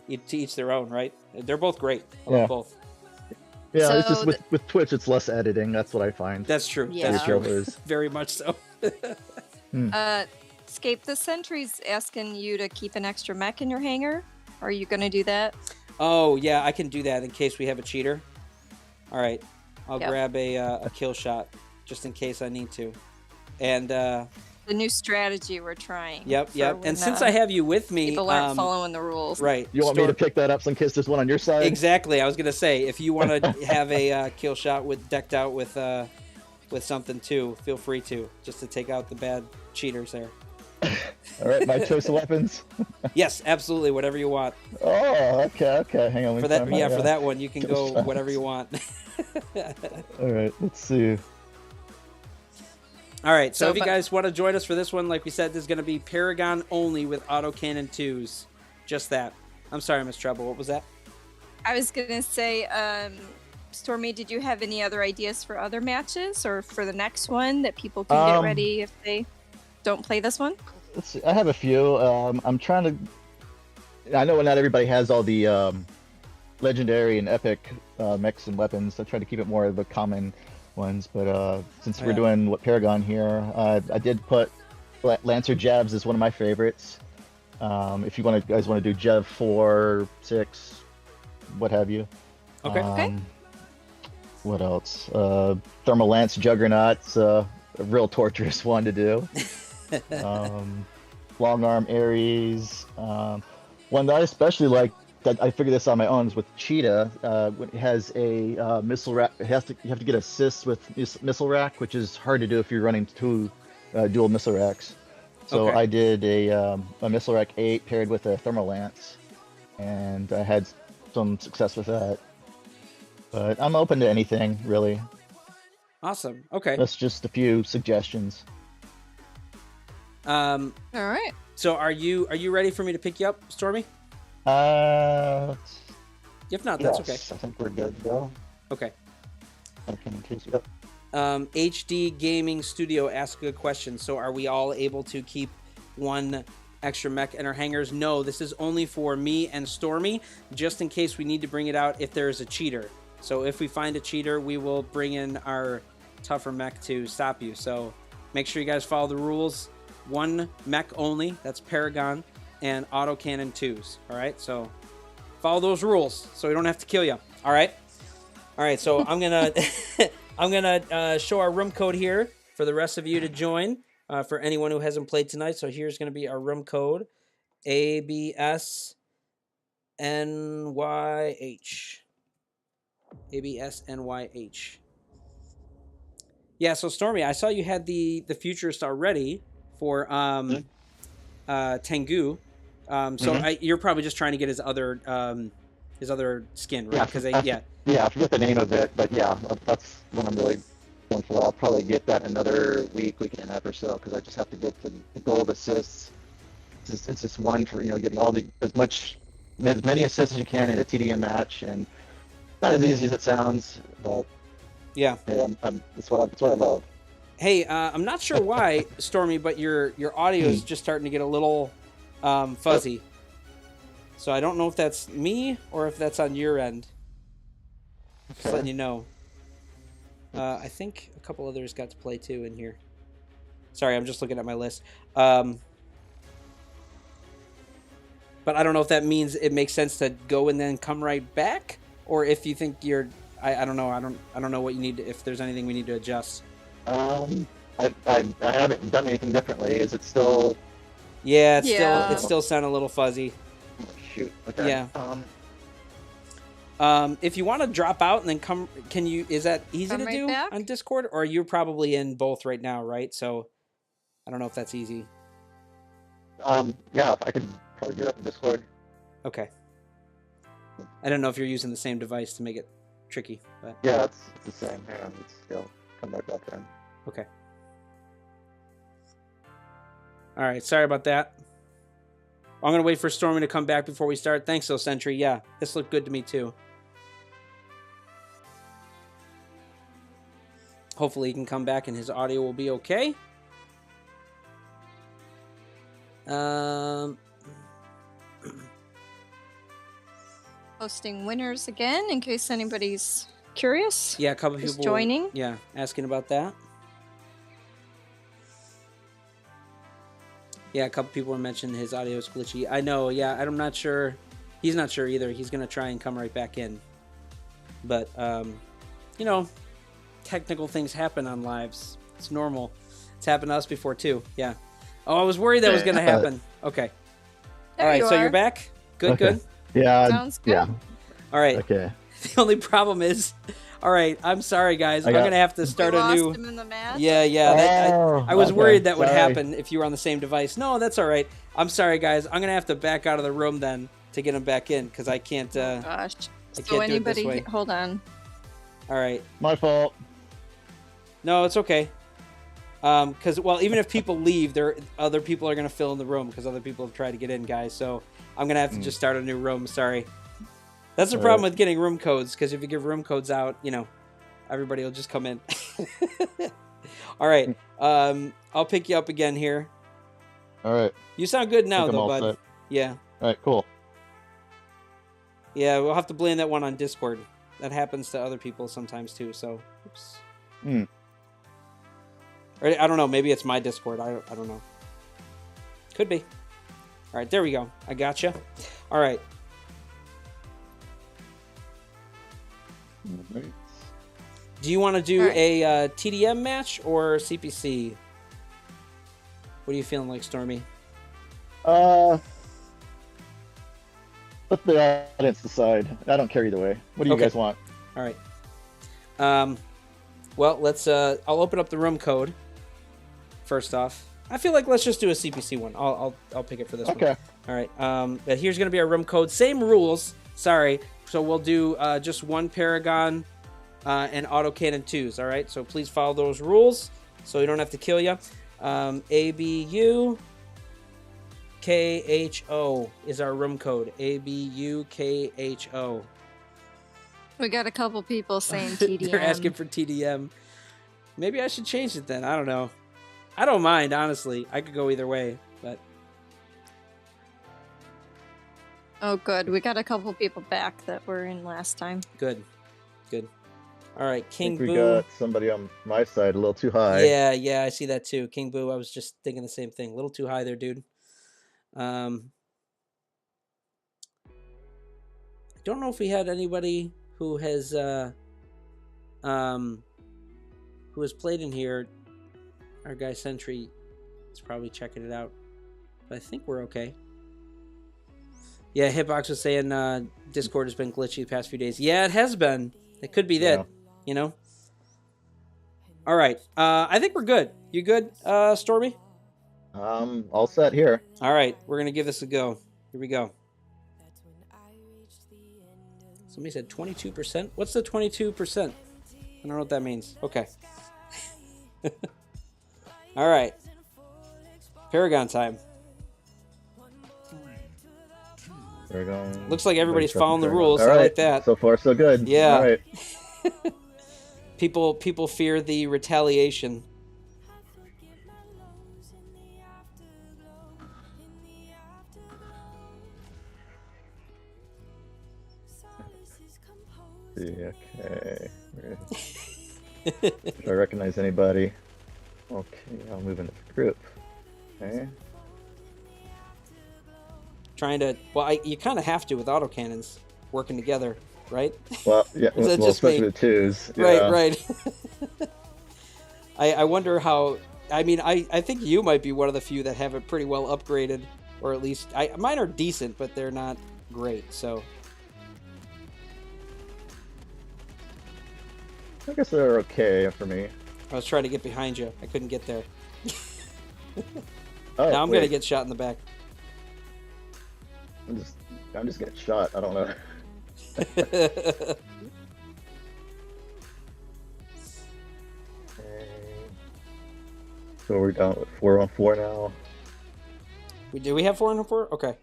to each their own, right? They're both great. I love both. Yeah, So it's just with Twitch, it's less editing. That's what I find. That's true. Yeah. That's Your true. trailers. Very much so. Escape the Sentry's asking you to keep an extra mech in your hangar. Are you gonna do that? Oh yeah, I can do that in case we have a cheater. All right, I'll Yep. grab a kill shot just in case I need to. And The new strategy we're trying. yep. for And when, since I have you with me, people aren't following the rules. right? You want me to pick that up in case there's one on your side? Exactly. I was gonna say if you want to have a kill shot with decked out with something too, feel free to just to take out the bad cheaters there. All right, my choice of weapons. Yes, absolutely. Whatever you want. Oh, okay. Hang on. For that, yeah, for that one, you can go whatever you want. All right, let's see. All right, so if you but- guys want to join us for this one, like we said, this is going to be Paragon only with autocannon 2s. Just that. I'm sorry, LilMsTreble. What was that? I was gonna say, Stormy, did you have any other ideas for other matches or for the next one that people can get ready if they don't play this one? Let's see. I have a few. I'm trying to. I know not everybody has all the legendary and epic mechs and weapons. So I try to keep it more of the common ones. But since we're doing Paragon here, I did put Lancer Jabs as one of my favorites. If you guys want to do Jav 4, 6, what have you. Okay. What else? Thermal Lance Juggernaut's a real torturous one to do. Long Arm Ares. One that I especially like, that I figured this on my own, is with Cheetah. It has a missile rack. You have to get assists with missile rack, which is hard to do if you're running two dual missile racks. So Okay. I did a missile rack 8 paired with a Thermal Lance, and I had some success with that. But I'm open to anything, really. Awesome. Okay. That's just a few suggestions. All right. So are you ready for me to pick you up, Stormy? If not, that's okay. I think we're good to go. Okay. I can pick you up. HD Gaming Studio asked a good question. So are we all able to keep one extra mech in our hangars? No, this is only for me and Stormy, just in case we need to bring it out if there is a cheater. So if we find a cheater, we will bring in our tougher mech to stop you. So make sure you guys follow the rules. One mech only, that's Paragon, and autocannon 2s. All right, so follow those rules so we don't have to kill you. All right, so I'm gonna I'm gonna show our room code here for the rest of you to join. For anyone who hasn't played tonight, so here's gonna be our room code: ABSNYH. ABSNYH. Yeah, so Stormy, I saw you had the futurist already for Tengu. You're probably just trying to get his other skin, right? Because Yeah, I forget the name of it, but yeah, that's what I'm really going for. I'll probably get that in another week and a half or so, because I just have to get the gold assists. It's just one for getting all as many assists as you can in a TDM match, and not as easy as it sounds, but yeah, that's what I love. Hey, I'm not sure why, Stormy, but your audio is just starting to get a little fuzzy. So I don't know if that's me or if that's on your end. Just letting you know. I think a couple others got to play too in here. Sorry, I'm just looking at my list. But I don't know if that means it makes sense to go and then come right back, or if you think you're. I don't know. I don't know what you need. If there's anything we need to adjust. I haven't done anything differently. Is it still? Yeah, it's Yeah. still sounding a little fuzzy. Shoot. Okay. Yeah. If you want to drop out and then come, can you? Is that easy Come to right do back? on Discord, or you're probably in both right now, right? So I don't know if that's easy. Yeah, I could probably get up in Discord. Okay. I don't know if you're using the same device to make it tricky, but Yeah, it's the same. Hang on, let's go. Come back up then. okay. All right, sorry about that. I'm gonna wait for Stormy to come back before we start. Thanks, though, Sentry. Yeah, this looked good to me too. Hopefully, he can come back and his audio will be okay. Posting winners again in case anybody's curious. Yeah, a couple Just people joining. Yeah, asking about that. Yeah, a couple people were mentioning his audio is glitchy. I know. Yeah, I'm not sure. He's not sure either. He's gonna try and come right back in. But you know, technical things happen on lives. It's normal. It's happened to us before too. Yeah. Oh, I was worried that was gonna happen. Okay. There All right. you So are. you're back. Good. Okay. Good. Yeah. Sounds good. Yeah. All right. Okay. The only problem is, all right. I'm sorry, guys. I'm got- gonna have to start We a lost new. him in the match. Yeah. Oh, I was okay. worried that would Sorry. happen if you were on the same device. No, that's all right. I'm sorry, guys. I'm gonna have to back out of the room then to get him back in because I can't. Gosh. I So can't do it this anybody, way. hold on. All right. My fault. No, it's okay. Because well, even if people leave, other people are gonna fill in the room because other people have tried to get in, guys. So I'm gonna have to just start a new room. Sorry. That's the All problem right. with getting room codes because if you give room codes out, you know, everybody will just come in. All right. I'll pick you up again here. All right. You sound good now, Think I'm though, all bud. set. Yeah. All right. Cool. Yeah, we'll have to blame that one on Discord. That happens to other people sometimes too. So, oops. Hmm. Or, I don't know. Maybe it's my Discord. I don't know. Could be. All right, there we go. I gotcha. All right. All right. Do you want to do All right. a TDM match or CPC? What are you feeling like, Stormy? Let the audience decide. I don't care either way. What do you Okay. guys want? All right. Well, let's. I'll open up the room code. First off, I feel like let's just do a CPC one. I'll pick it for this one. Okay. All right. But here's gonna be our room code. Same rules. Sorry. So we'll do just one Paragon and autocannon 2s. All right. So please follow those rules so we don't have to kill you. ABU KHO is our room code. ABU KHO. We got a couple people saying TDM. They're asking for TDM. Maybe I should change it then. I don't know. I don't mind, honestly. I could go either way, but Oh, good. We got a couple people back that were in last time. good. Good. All right, I King think we Boo. got somebody on my side a little too high. Yeah, I see that too. King Boo, I was just thinking the same thing. A little too high there, dude. I don't know if we had anybody who has played in here. Our guy Sentry is probably checking it out, but I think we're okay. Yeah, Hitbox was saying Discord has been glitchy the past few days. Yeah, it has been. It could be that, Yeah. you know. All right, I think we're good. You good, Stormy? All set here. All right, we're gonna give this a go. Here we go. Somebody said 22%. What's the 22%? I don't know what that means. Okay. All right. Paragon time. There we go. Looks like everybody's Everybody's following the jumping rules. around. I All like right. that. So far, so good. Yeah. All right. People fear the retaliation. Okay. If I recognize anybody. Okay, I'll move into the group. Okay. Trying to, well, you kind of have to with autocannons working together, right? Well, yeah. Is that Well, just me? especially the twos. Yeah. Right. I wonder how. I mean, I think you might be one of the few that have it pretty well upgraded, or at least mine are decent, but they're not great. So I guess they're okay for me. I was trying to get behind you. I couldn't get there. Oh, Now I'm wait. gonna get shot in the back. I'm just getting shot. I don't know. Okay. So we're down with 4-on-4 now. Do we have 4 and 4? Okay.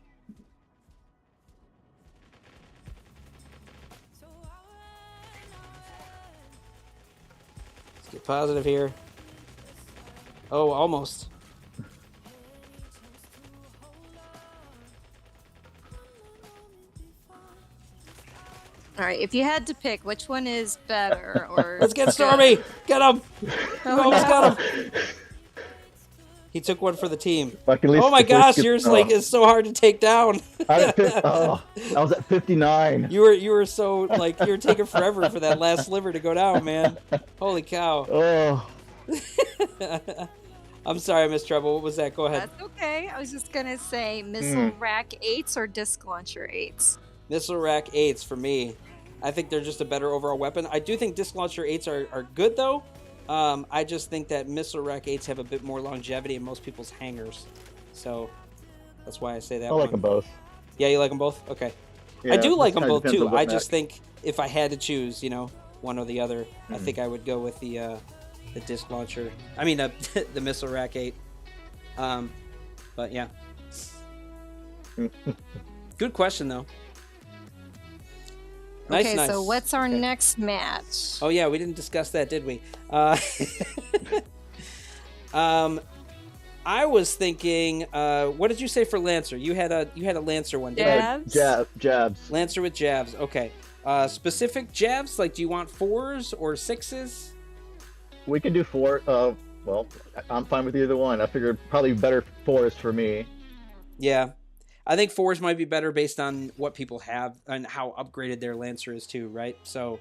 Let's get positive here. Oh, almost. All right, if you had to pick, which one is better? Or Let's get Stormy. Get him. Oh, We almost no. got him. He took one for the team. Like, at least Oh my the first gosh, get- yours like is so hard to take down. I was at 59. You were so like you were taking forever for that last sliver to go down, man. Holy cow. Oh, I'm sorry, Miss Treble. What was that? Go ahead. That's okay. I was just gonna say missile rack 8s or disc launcher 8s. Missile rack 8s for me. I think they're just a better overall weapon. I do think disc launcher 8s are good though. I just think that missile rack 8s have a bit more longevity in most people's hangars. So that's why I say that. I like them both. Yeah, you like them both? Okay. Yeah, I do like it them kinda both depends too. on what I just mech. think if I had to choose, one or the other, I think I would go with the disc launcher. I mean, the missile rack 8. But yeah. Good question though. Nice, Okay, nice. so what's our Okay. next match? Oh yeah, we didn't discuss that, did we? I was thinking. What did you say for Lancer? You had a Lancer one, didn't you? Jabs. Lancer with jabs. Okay. Specific jabs? Like, do you want 4s or 6s? We can do 4. Well, I'm fine with either one. I figured probably better 4s for me. Yeah. I think 4s might be better based on what people have and how upgraded their Lancer is too, right? So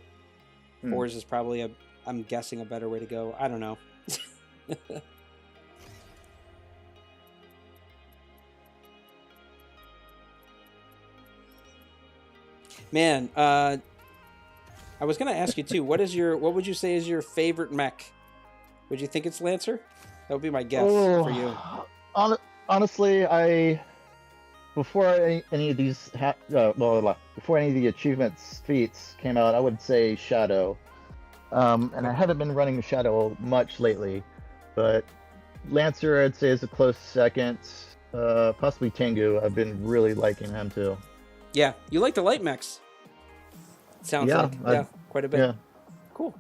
4s is probably I'm guessing a better way to go. I don't know. Man, I was gonna ask you too. What would you say is your favorite mech? Would you think it's Lancer? That would be my guess for you. Honestly, before any of these before any of the achievements feats came out, I would say Shadow. And I haven't been running Shadow much lately, but Lancer I'd say is a close second. Possibly Tengu. I've been really liking him too. Yeah, you like the light mechs. Sounds like quite a bit. Yeah. Cool.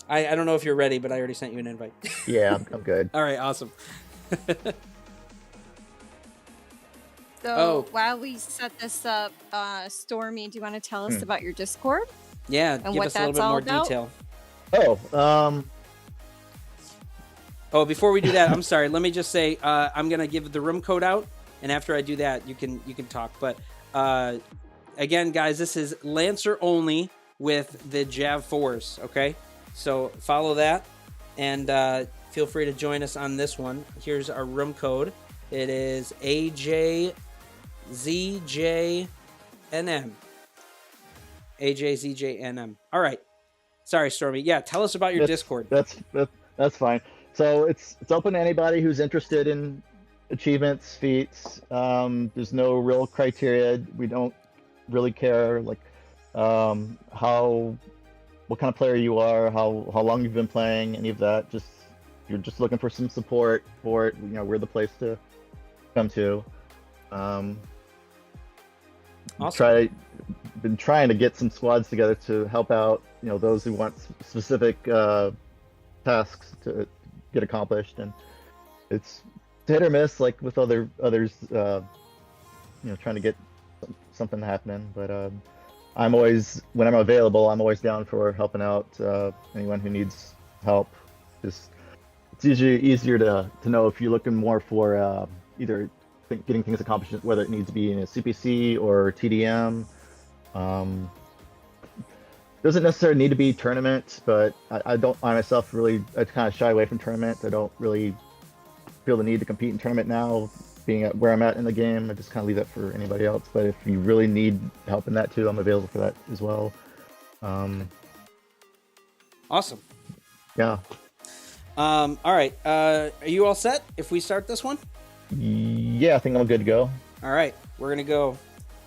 I don't know if you're ready, but I already sent you an invite. Yeah, I'm good. All right, awesome. So while we set this up, Stormy, do you want to tell us about your Discord? Yeah, And give what us a little that's bit all more about? detail. Oh, before we do that, I'm sorry. Let me just say I'm gonna give the room code out, and after I do that, you can talk. But again, guys, this is Lancer only with the Jav 4s. Okay, so follow that, and feel free to join us on this one. Here's our room code. It is AJZJNM. AJZJNM. All right. Sorry, Stormy. Yeah, tell us about your Discord. That's fine. So it's open to anybody who's interested in achievements, feats. There's no real criteria. We don't really care what kind of player you are, how long you've been playing, any of that. Just if you're just looking for some support for it, we're the place to come to. Awesome. Been trying to get some squads together to help out, those who want specific tasks to get accomplished, and it's hit or miss, like with others, trying to get something happening. But I'm always, when I'm available, I'm always down for helping out anyone who needs help. It's usually easier to know if you're looking more for either getting things accomplished, whether it needs to be in a CPC or TDM. Doesn't necessarily need to be tournament, but I myself really kind of shy away from tournament. I don't really feel the need to compete in tournament now, being at where I'm at in the game. I just kind of leave that for anybody else. But if you really need help in that too, I'm available for that as well. Awesome. Yeah. All right. Are you all set if we start this one? Yeah, I think I'm good to go. All right. We're going to go.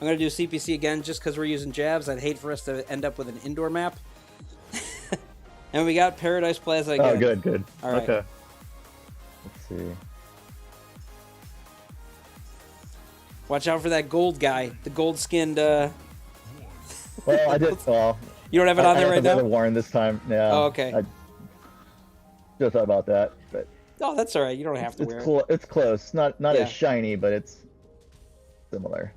I'm going to do CPC again just because we're using jabs. I'd hate for us to end up with an indoor map. And we got Paradise Plaza again. Oh, good. All right. Okay. Let's see. Watch out for that gold guy. The gold-skinned... Well, I did... Well, you don't have it on there right now? I have Warren this time. Yeah. Oh, okay. I just thought about that, but... Oh, that's all right. You don't have to wear it. It's close. Not as shiny, but it's similar.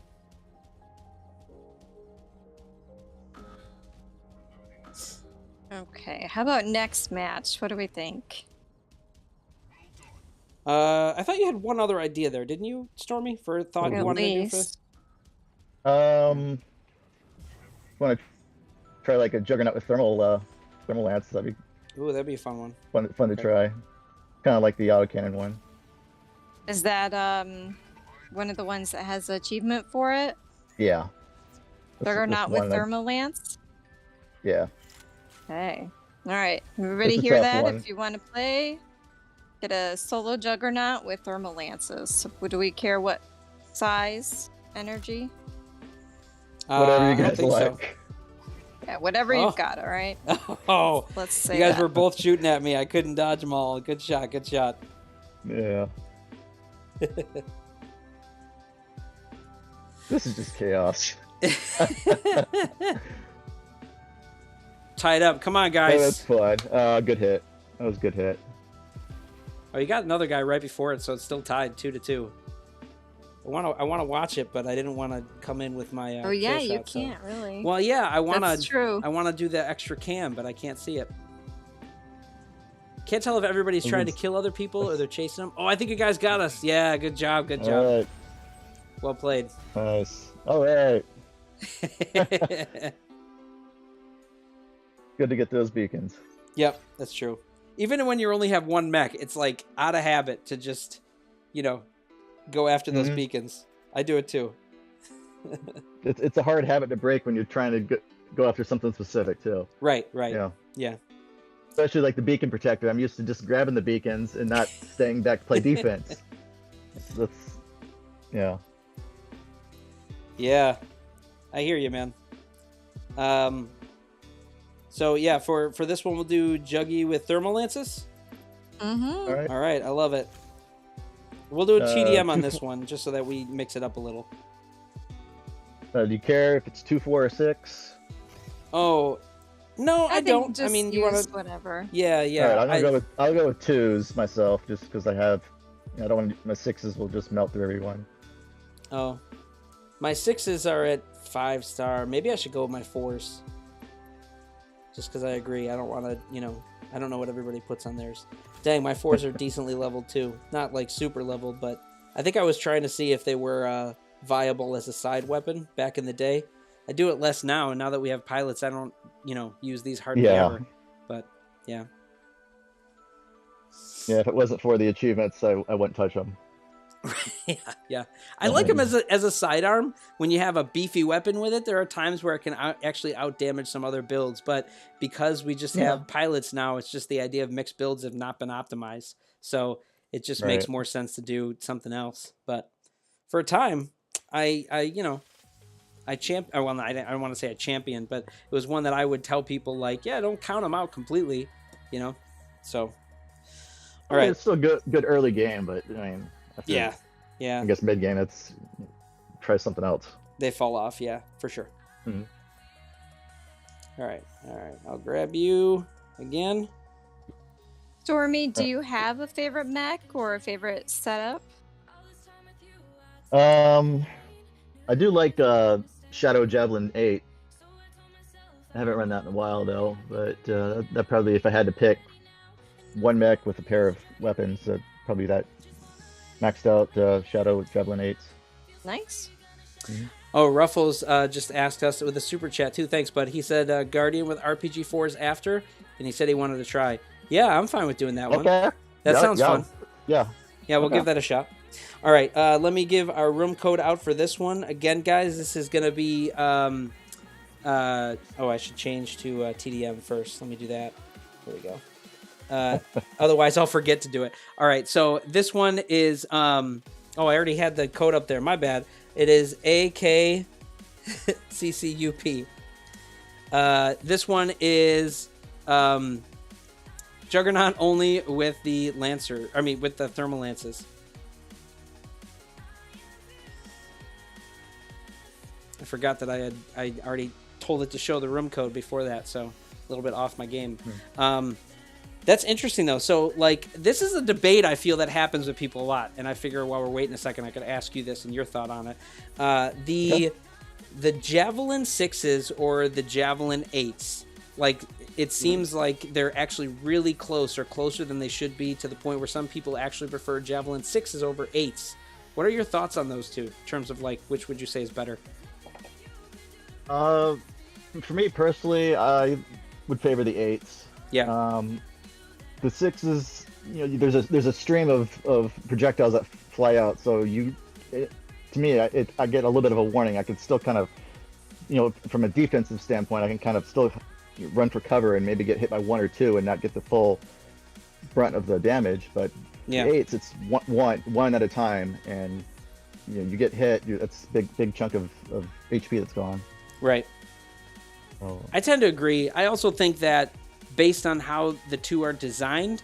Okay, how about next match? What do we think? I thought you had one other idea there, didn't you, Stormy? For a thought you wanted to do for this? Want to try like a Juggernaut with thermal lance? That'd be a fun one. Fun to try. Kind of like the autocannon one. Is that one of the ones that has the achievement for it? Yeah. Juggernaut with thermal lance? Yeah. Okay. All right. Everybody hear that? If you want to play, get a solo Juggernaut with thermal lances. So, do we care what size, energy? Whatever you guys like. So. Yeah, whatever you've got, all right? Oh, let's say you guys were both shooting at me. I couldn't dodge them all. Good shot, good shot. Yeah. This is just chaos. Tied up. Come on, guys. Oh, that's fun. Good hit. That was a good hit. Oh, you got another guy right before it, so it's still tied 2-2. I want to watch it, but I didn't want to come in with my. Oh yeah, you can't really. Well, yeah, I want to. That's true. I want to do the extra cam, but I can't see it. Can't tell if everybody's trying to kill other people or they're chasing them. Oh, I think you guys got us. Yeah, good job, good job. All right. Well played. Nice. All right. Good to get those beacons. Yep, that's true. Even when you only have one mech, it's like out of habit to just, go after those beacons. I do it too. It's a hard habit to break when you're trying to go after something specific too. Right. Yeah. Especially like the beacon protector. I'm used to just grabbing the beacons and not staying back to play defense. Yeah. Yeah, I hear you, man. So yeah, for this one we'll do Juggy with thermal lances. Mm-hmm. All right, I love it. We'll do a TDM on this one just so that we mix it up a little. Do you care if it's 2, 4, or 6? Oh, no, I don't. Just I mean, you want to whatever. Yeah. All right, I'll go with 2s myself, just because I have. I don't want my 6s will just melt through everyone. Oh, my 6s are at 5-star. Maybe I should go with my 4s. Just because I agree, I don't want to. I don't know what everybody puts on theirs. Dang, my 4s are decently leveled too. Not like super leveled, but I think I was trying to see if they were viable as a side weapon back in the day. I do it less now, and now that we have pilots, I don't, use these hardly ever. But yeah. Yeah, if it wasn't for the achievements, I wouldn't touch them. Yeah. I like them as a sidearm. When you have a beefy weapon with it, there are times where it can actually out-damage some other builds. But because we just have pilots now, it's just the idea of mixed builds have not been optimized. So it just makes more sense to do something else. But for a time, I don't want to say I championed, but it was one that I would tell people like, yeah, don't count them out completely, So, all right. It's still good early game, but I mean, yeah. I guess mid game, it's try something else. They fall off, yeah, for sure. Mm-hmm. All right. I'll grab you again. Stormy, do you have a favorite mech or a favorite setup? I do like Shadow Javelin 8. I haven't run that in a while though, but that probably, if I had to pick one mech with a pair of weapons, probably that maxed out Shadow Javelin 8s. Nice. Mm-hmm. Oh, Ruffles just asked us with a super chat too. Thanks, bud. He said Guardian with RPG 4s after, and he said he wanted to try. Yeah, I'm fine with doing that one. That sounds fun. Yeah, we'll give that a shot. All right, let me give our room code out for this one. Again, guys, this is going to be... I should change to TDM first. Let me do that. There we go. Otherwise, I'll forget to do it. All right, so this one is... I already had the code up there. My bad. It is AKCCUP. This one is Juggernaut only with the Lancer. I mean, with the Thermal Lances. I forgot that I already told it to show the room code before that, so a little bit off my game. That's interesting, though. So, this is a debate I feel that happens with people a lot, and I figure while we're waiting a second, I could ask you this and your thought on it. The Javelin 6s or the Javelin 8s, it seems like they're actually really close, or closer than they should be, to the point where some people actually prefer Javelin 6s over 8s. What are your thoughts on those two in terms of like which would you say is better? For me personally, I would favor the 8s. Yeah. The 6s, you know, there's a stream of projectiles that fly out, so to me, I get a little bit of a warning. I can still kind of, you know, from a defensive standpoint, I can kind of still run for cover and maybe get hit by 1 or 2 and not get the full brunt of the damage. But Yeah. the 8s, it's one at a time, and you know, you get hit, that's a big chunk of HP that's gone. Right. Oh. I tend to agree. I also think that based on how the two are designed,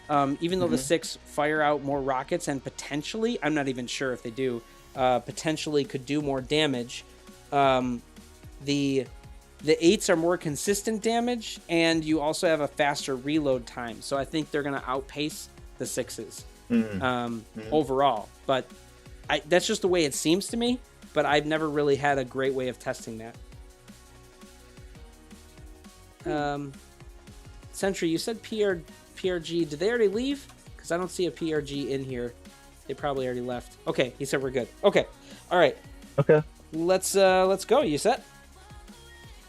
even though the 6 fire out more rockets and potentially, I'm not even sure if they do, potentially could do more damage, the 8s are more consistent damage, and you also have a faster reload time. So I think they're going to outpace the 6s overall. But that's just the way it seems to me. But I've never really had a great way of testing that. Sentry, you said PRG. Did they already leave? Because I don't see a PRG in here. They probably already left. Okay, he said we're good. Okay, all right. Okay. Let's go. You set?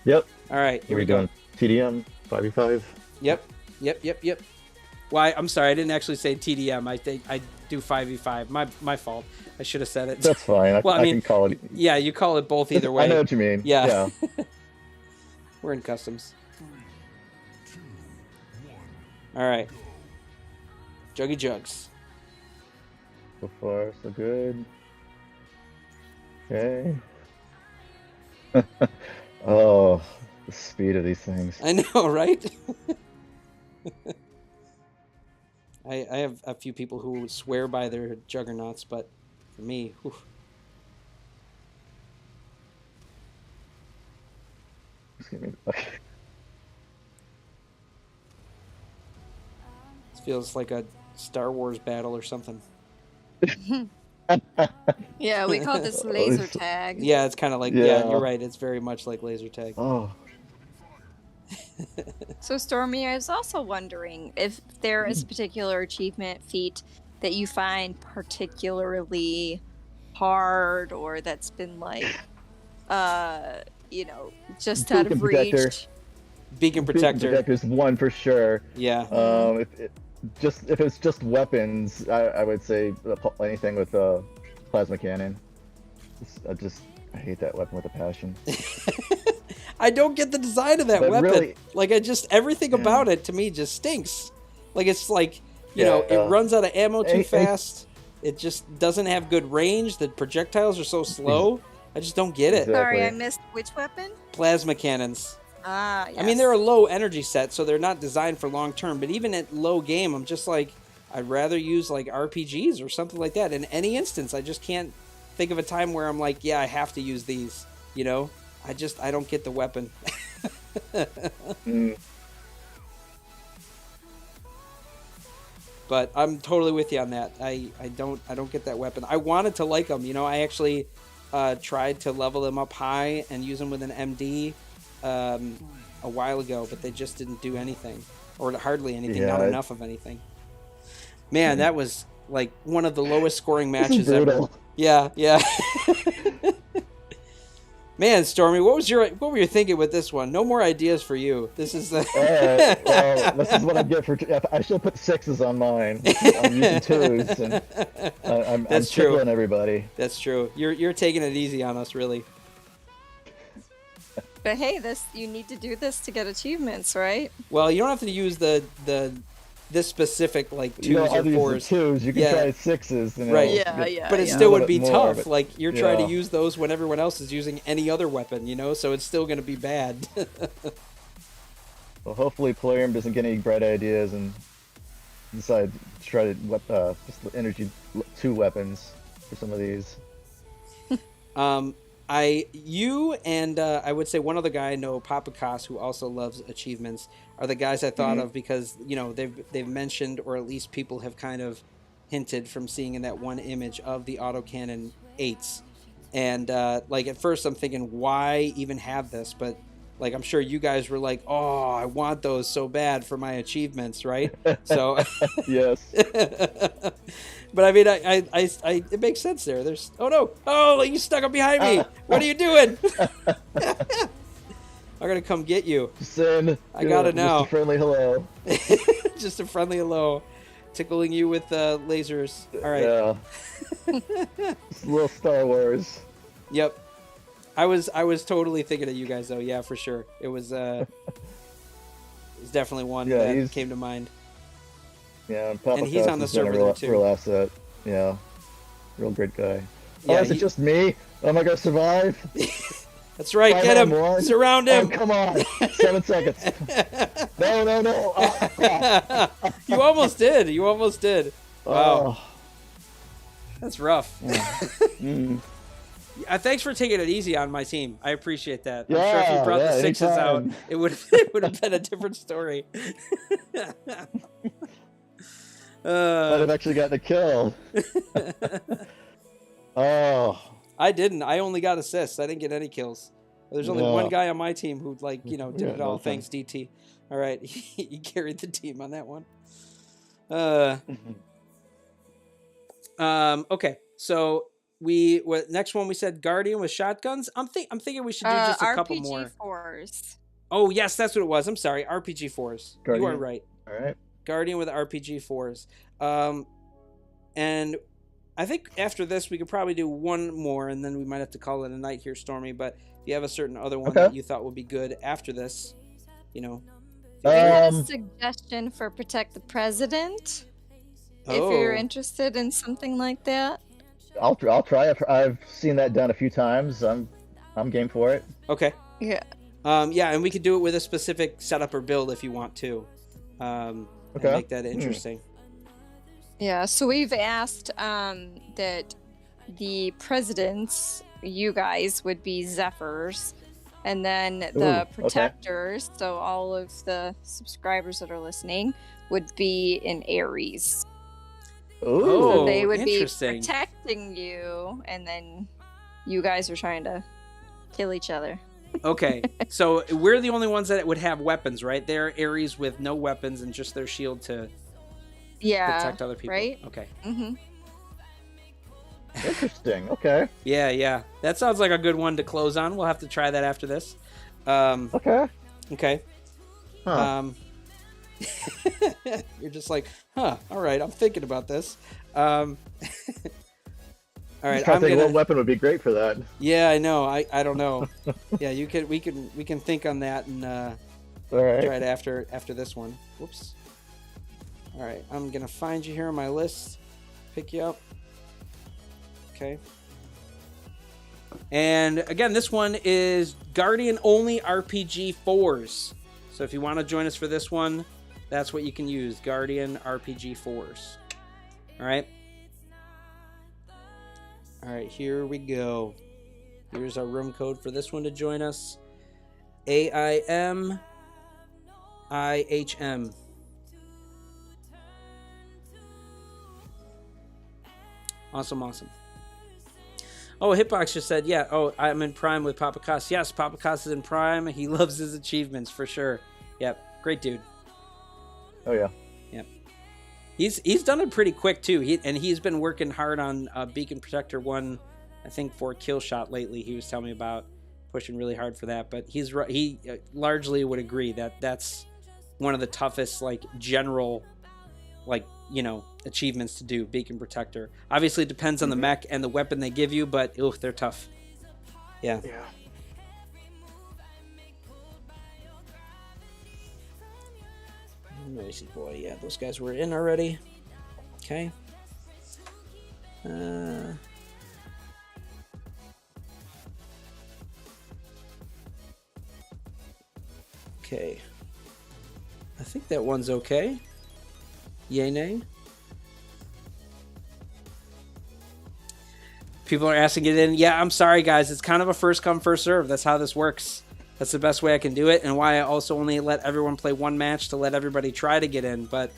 Yep. All right. Here we doing go. TDM 5v5. Yep. Why? I'm sorry. I didn't actually say TDM. I do 5v5. My fault. I should have said it. That's fine. I mean, can call it. Yeah, you call it both either way. I know what you mean. Yeah. We're in customs. All right. Juggy jugs. So far, so good. Okay. Oh, the speed of these things. I know, right? I have a few people who swear by their juggernauts, but for me, whew. Okay. This feels like a Star Wars battle or something. Yeah, we call this laser tag. Yeah, it's kind of like, yeah, you're right. It's very much like laser tag. Oh. So, Stormy, I was also wondering if there is a particular achievement feat that you find particularly hard, or that's been like, you know, just out of reach. Beacon Protector is one for sure. Yeah. If it's just weapons, I would say anything with a plasma cannon. I hate that weapon with a passion. I don't get the design of that weapon. Really, like, everything about it to me just stinks. Like, it's like, you know, it runs out of ammo too fast. It just doesn't have good range. The projectiles are so slow. I just don't get it. Exactly. Sorry, I missed which weapon? Plasma cannons. Ah, yes. I mean, they're a low energy set, so they're not designed for long term. But even at low game, I'm just like, I'd rather use like RPGs or something like that. In any instance, I just can't think of a time where I'm like, yeah, I have to use these. You know, I don't get the weapon. But I'm totally with you on that. I don't get that weapon. I wanted to like them. You know, I actually tried to level them up high and use them with an MD. A while ago, but they just didn't do anything, or hardly anything, not enough of anything. Man, that was like one of the lowest scoring matches ever. Yeah. Man, Stormy, what were you thinking with this one? No more ideas for you. This is the. Well, this is what I get for. I should put 6s on mine. I'm using 2s, and I'm trolling everybody. That's true. You're taking it easy on us, really. But hey, you need to do this to get achievements, right? Well, you don't have to use this specific like 2s or 4s. 2s, you can try 6s. You know, right. Yeah. But it still would be tough. But, like you're trying to use those when everyone else is using any other weapon, you know. So it's still going to be bad. Well, hopefully Plarium doesn't get any bright ideas and decide to try to just the energy 2 weapons for some of these. You and I would say one other guy I know, Papakas, who also loves achievements, are the guys I thought of because, you know, they've mentioned, or at least people have kind of hinted from seeing in that one image of the autocannon 8s. And like at first I'm thinking, why even have this? But Like, I'm sure you guys were like, oh, I want those so bad for my achievements, right? So, Yes. but I mean, I it makes sense there. There's, oh no, oh, you stuck up behind me. What are you doing? I'm gonna come get you. Send. I gotta know. Just a friendly hello. Just a friendly hello, tickling you with lasers. All right. Yeah. Just a little Star Wars. Yep. I was totally thinking of you guys though. Yeah, for sure. It was definitely one that came to mind. Yeah, and he's on the server there too. Real asset. Yeah, real great guy. Yeah, is it just me? Am I gonna survive? That's right. Get him. Surround him. Oh, come on. 7 seconds. No. You almost did. You almost did. Wow. Oh. That's rough. Yeah. Thanks for taking it easy on my team. I appreciate that. Yeah, I'm sure if you brought the 6s anytime. out, it would have been a different story. Might have actually gotten a kill. Oh. I didn't. I only got assists. I didn't get any kills. There's only one guy on my team who, like, did it all. Thanks, DT. All right, he carried the team on that one. Okay, so next one we said Guardian with shotguns. I'm thinking we should do just a couple more. RPG-4s. Oh yes, that's what it was. I'm sorry, RPG-4s. You are right. All right. Guardian with RPG-4s. And I think after this we could probably do one more, and then we might have to call it a night here, Stormy. But if you have a certain other one that you thought would be good after this, We had a suggestion for Protect the President. If you're interested in something like that. I'll try. I've seen that done a few times. I'm game for it. Okay. Yeah. And we could do it with a specific setup or build if you want to. And make that interesting. Yeah, so we've asked that the presidents, you guys, would be Zephyrs, and then the protectors, so all of the subscribers that are listening, would be in Aries. Ooh, so they would be protecting you, and then you guys are trying to kill each other. Okay, so we're the only ones that would have weapons, right? They're Aries with no weapons and just their shield to protect other people. Right? Okay. Mm-hmm. Interesting. Okay. Yeah. That sounds like a good one to close on. We'll have to try that after this. Okay. Huh. You're just like, all right, I'm thinking about this. All right, I'm thinking what weapon would be great for that. Yeah, I know. I don't know. Yeah, we can think on that and all right. try it after this one. Whoops. All right, I'm gonna find you here on my list. Pick you up. Okay. And again, this one is Guardian only RPG-4s. So if you want to join us for this one, that's what you can use. Guardian RPG-4s. All right. All right, here we go. Here's our room code for this one to join us. AIMIHM. Awesome. Oh, Hitbox just said, yeah. Oh, I'm in Prime with Papa Cost. Yes, Papa Cost is in Prime. He loves his achievements for sure. Yep, great dude. Oh yeah. Yep. He's done it pretty quick too. He's been working hard on Beacon Protector 1, I think, for Kill Shot lately. He was telling me about pushing really hard for that. But he largely would agree that that's one of the toughest, like, general, like, achievements to do, Beacon Protector. Obviously, it depends on the mech and the weapon they give you, but they're tough. Yeah. Noisy boy. Yeah, those guys were in already. Okay. Okay. I think that one's okay. Yay, nay. People are asking it in. Yeah, I'm sorry, guys. It's kind of a first come, first serve. That's how this works. That's the best way I can do it, and why I also only let everyone play one match to let everybody try to get in. But,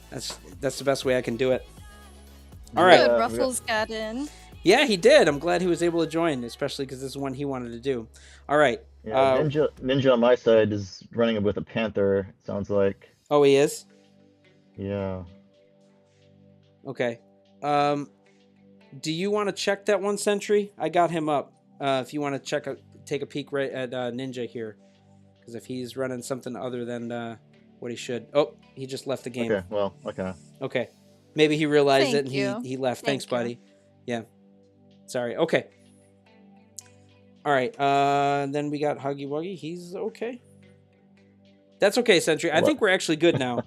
that's the best way I can do it. All right. Good. Ruffles got in. Yeah, he did. I'm glad he was able to join, especially because this is one he wanted to do. All right. Yeah, Ninja on my side is running with a Panther, it sounds like. Oh, he is? Yeah. Okay. Do you want to check that one, Sentry? I got him up. If you want to take a peek right at Ninja here. Because if he's running something other than what he should... Oh, he just left the game. Okay, well, okay. Okay. Maybe he realized it Thank and you. he left. Thanks, Thank you. buddy. Yeah. Sorry. Okay. All right. Then we got Huggy Wuggy. He's okay. That's okay, Sentry. I think we're actually good now.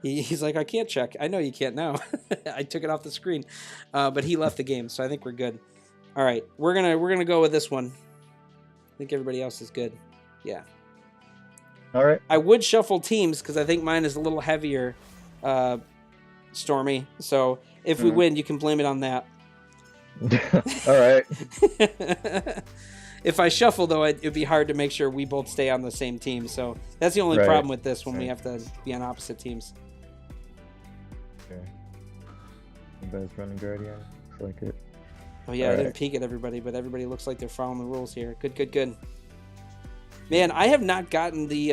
He's like, I can't check. I know you can't now. I took it off the screen, but he left the game, so I think we're good. All right, we're gonna go with this one. I think everybody else is good. Yeah. All right. I would shuffle teams because I think mine is a little heavier, Stormy. So if we win, you can blame it on that. All right. If I shuffle, though, it'd be hard to make sure we both stay on the same team. So that's the only problem with this when we have to be on opposite teams. Okay. Anybody's running Guardian? Looks like it. Oh, yeah, I didn't peek at everybody, but everybody looks like they're following the rules here. Good. Man, I have not gotten the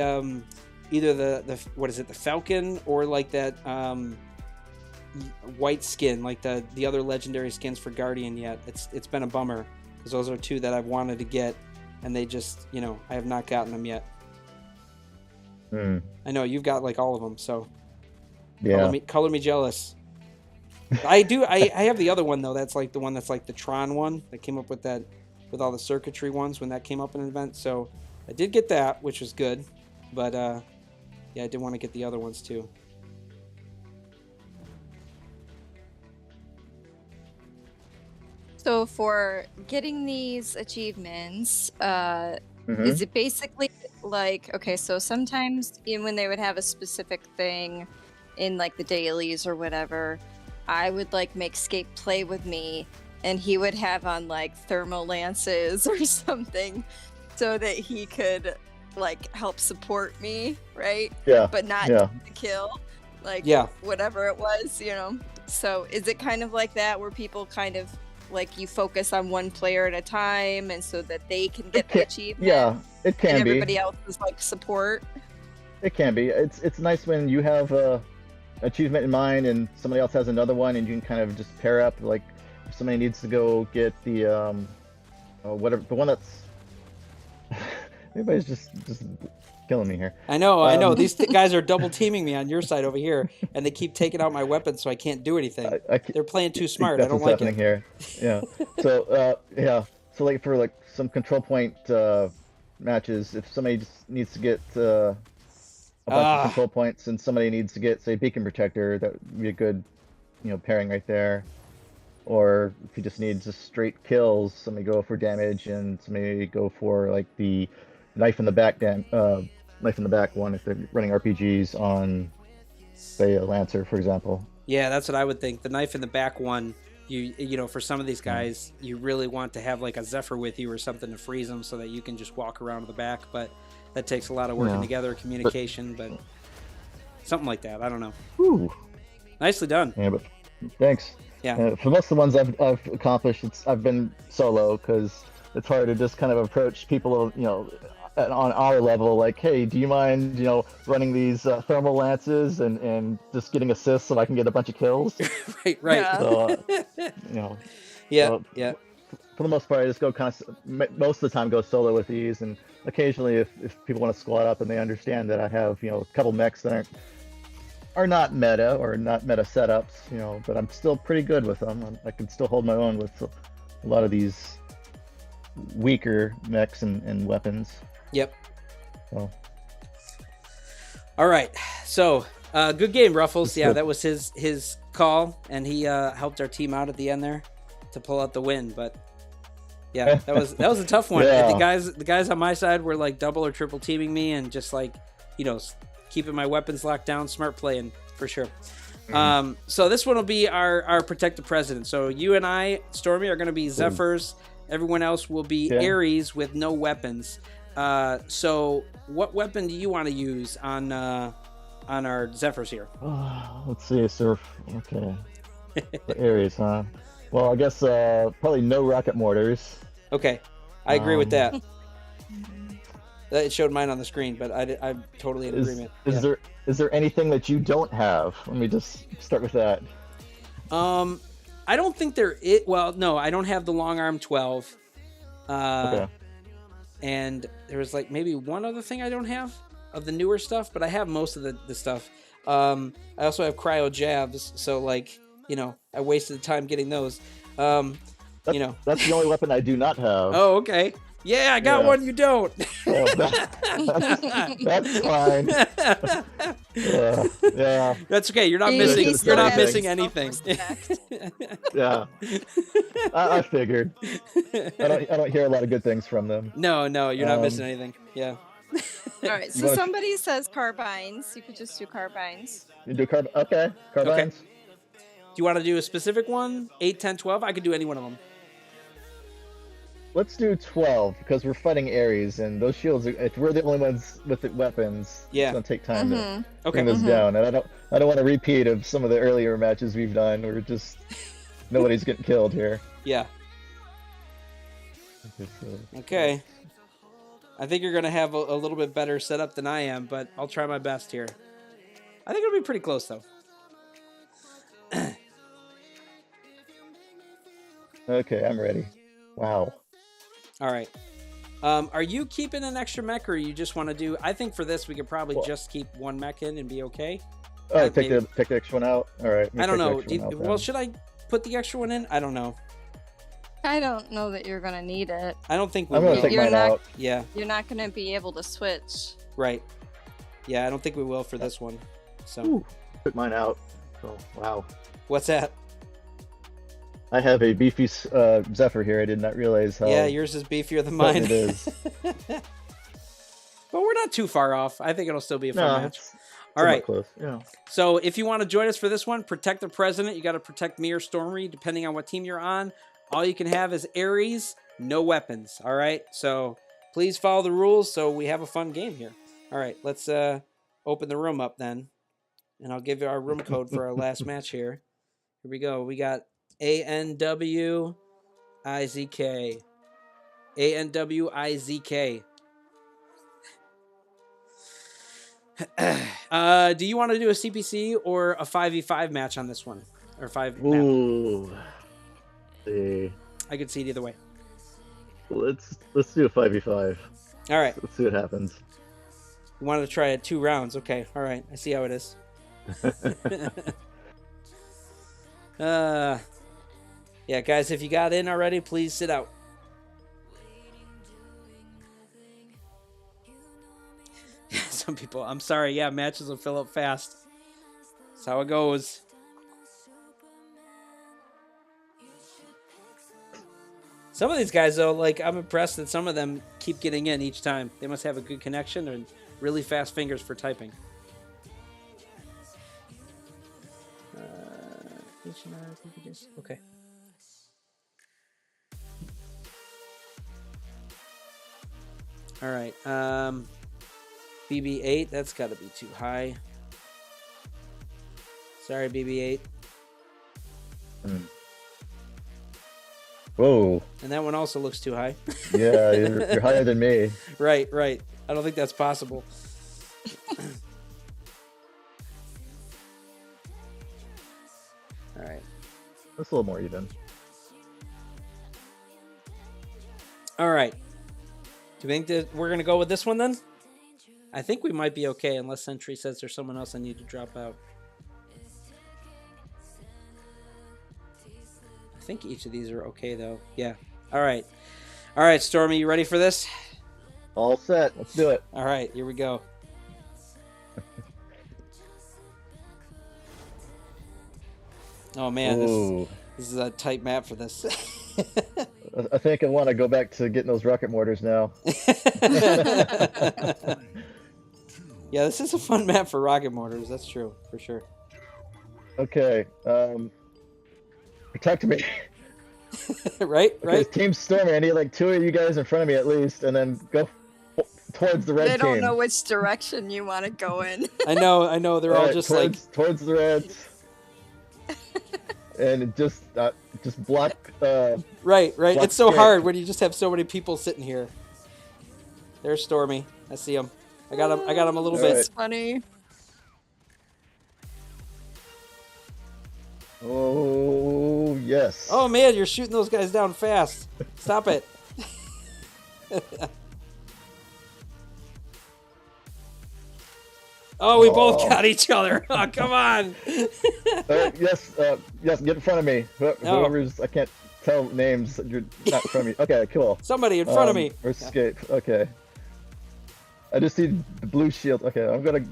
either the what is it, the Falcon or like that white skin, like the other legendary skins for Guardian yet. It's been a bummer because those are two that I've wanted to get, and they just, I have not gotten them yet. I know you've got like all of them, so yeah. Color me jealous. I do. I have the other one though. That's like the one that's like the Tron one that came up with all the circuitry ones when that came up in an event. So I did get that, which was good, but yeah, I did want to get the other ones too. So for getting these achievements, is it basically like, okay, so sometimes when they would have a specific thing in like the dailies or whatever, I would like make Scape play with me and he would have on like thermal lances or something so that he could like help support me, right? Yeah. But not the kill, like whatever it was, So is it kind of like that where people kind of like you focus on one player at a time and so that they can get the achievement? Yeah, it can and be. Everybody else is like support. It can be. It's nice when you have a achievement in mind and somebody else has another one and you can kind of just pair up. Like if somebody needs to go get the whatever, the one that's everybody's just killing me here. I know. These guys are double teaming me on your side over here, and they keep taking out my weapons, so I can't do anything. They're playing too smart. I don't like it. Here. Yeah. So So like for like some control point matches, if somebody just needs to get a bunch of control points, and somebody needs to get, say, Beacon Protector, that would be a good, pairing right there. Or if he just needs just straight kills, somebody go for damage, and somebody go for like the knife in the back one if they're running RPGs on, say, a Lancer, for example. Yeah, that's what I would think. The knife in the back one, for some of these guys, you really want to have like a Zephyr with you or something to freeze them so that you can just walk around to the back. But that takes a lot of working together, communication, but something like that. I don't know. Whew. Nicely done. Yeah, but thanks. Yeah. For most of the ones I've accomplished, I've been solo because it's hard to just kind of approach people, on our level, like, hey, do you mind, running these thermal lances and just getting assists so I can get a bunch of kills? Right. Yeah. So, Yeah. For the most part, I just go most of the time go solo with these, and occasionally if people want to squad up and they understand that I have, a couple mechs that are not meta or not meta setups, but I'm still pretty good with them. I can still hold my own with a lot of these weaker mechs and weapons. Yep. Well. All right. So, good game, Ruffles. Yeah, that was his call, and he helped our team out at the end there to pull out the win. But yeah, that was a tough one. Yeah. The guys on my side were like double or triple teaming me, and just like keeping my weapons locked down, smart playing for sure. So this one will be our Protect the President. So you and I, Stormy, are going to be Zephyrs. Everyone else will be Ares with no weapons. So what weapon do you want to use on our Zephyrs here? Let's see. So okay, for Ares, huh? Well, I guess probably no rocket mortars. Okay, I agree with that. Um, It showed mine on the screen, but I'm totally in agreement. Is there anything that you don't have? Let me just start with that. I don't think there is. Well, no, I don't have the long arm 12. Okay. And there was like maybe one other thing I don't have of the newer stuff, but I have most of the stuff. I also have cryo jabs, so like, you know, I wasted the time getting those. You know, that's the only weapon I do not have. Oh, okay. Yeah, I got one. You don't. Oh, that's fine. Yeah. That's okay. You're not He missing. You're not has missing anything. Yeah. I figured. I don't hear a lot of good things from them. No, you're not missing anything. Yeah. All right. So somebody says carbines. You could just do carbines. You do carbines. Okay. Do you want to do a specific one? 8, 10, 12? I could do any one of them. Let's do 12 because we're fighting Ares, and those shields. If we're the only ones with the weapons, yeah, it's gonna take time to bring this down. And I don't want a repeat of some of the earlier matches we've done. Where just nobody's getting killed here. Yeah. Okay. I think you're gonna have a little bit better setup than I am, but I'll try my best here. I think it'll be pretty close though. Okay, I'm ready. Wow. All right. Are you keeping an extra mech, or you just want to do? I think for this we could probably just keep one mech in and be okay. Oh, take the extra one out. All right. I don't know. Well, should I put the extra one in? I don't know. I don't know that you're gonna need it. I don't think we I'm will. gonna take mine out. Yeah. You're not gonna be able to switch. Right. Yeah, I don't think we will for this one. So. Ooh, took mine out. Oh, wow. What's that? I have a beefy Zephyr here. I did not realize how. Yeah, yours is beefier than mine. It is. But we're not too far off. I think it'll still be a fun match. All right. Close. Yeah. So if you want to join us for this one, protect the president. You got to protect me or Stormy, depending on what team you're on. All you can have is Ares, no weapons. All right. So please follow the rules so we have a fun game here. All right. Let's open the room up then. And I'll give you our room code for our last match here. Here we go. We got ANWIZK. ANWIZK. Do you want to do a CPC or a 5v5 match on this one? Or 5 Ooh. See. I could see it either way. Let's do a 5v5. All right. Let's see what happens. You wanted to try it 2 rounds. Okay. All right. I see how it is. Yeah, guys, if you got in already, please sit out. Some people, I'm sorry. Yeah, matches will fill up fast. That's how it goes. Some of these guys, though, like, I'm impressed that some of them keep getting in each time. They must have a good connection and really fast fingers for typing. Okay. All right. BB-8, that's got to be too high. Sorry, BB-8. Whoa. And that one also looks too high. Yeah, you're higher than me. Right. I don't think that's possible. All right. That's a little more even. All right. Do you think that we're going to go with this one then? I think we might be okay unless Sentry says there's someone else I need to drop out. I think each of these are okay though. Yeah. All right. All right, Stormy, you ready for this? All set. Let's do it. All right, here we go. Oh man, this is a tight map for this. I think I want to go back to getting those rocket mortars now. Yeah, this is a fun map for rocket mortars. That's true, for sure. Okay. Protect me. Right. Team Stormy, I need like 2 of you guys in front of me at least, and then go towards the red team. They don't know which direction you want to go in. I know. They're all just towards the reds. and it just block. Right. Block It's so escape. hard when you just have so many people sitting here. There's Stormy. I see him. I got him a little bit. That's funny. Oh yes. Oh man, you're shooting those guys down fast. Stop it. Oh, we both got each other. Oh, come on. Yes, get in front of me. Whoever's, I can't tell names. You're not in front of me. Okay, cool. Somebody in front of me. Or escape. Okay. I just need the blue shield. Okay, I'm gonna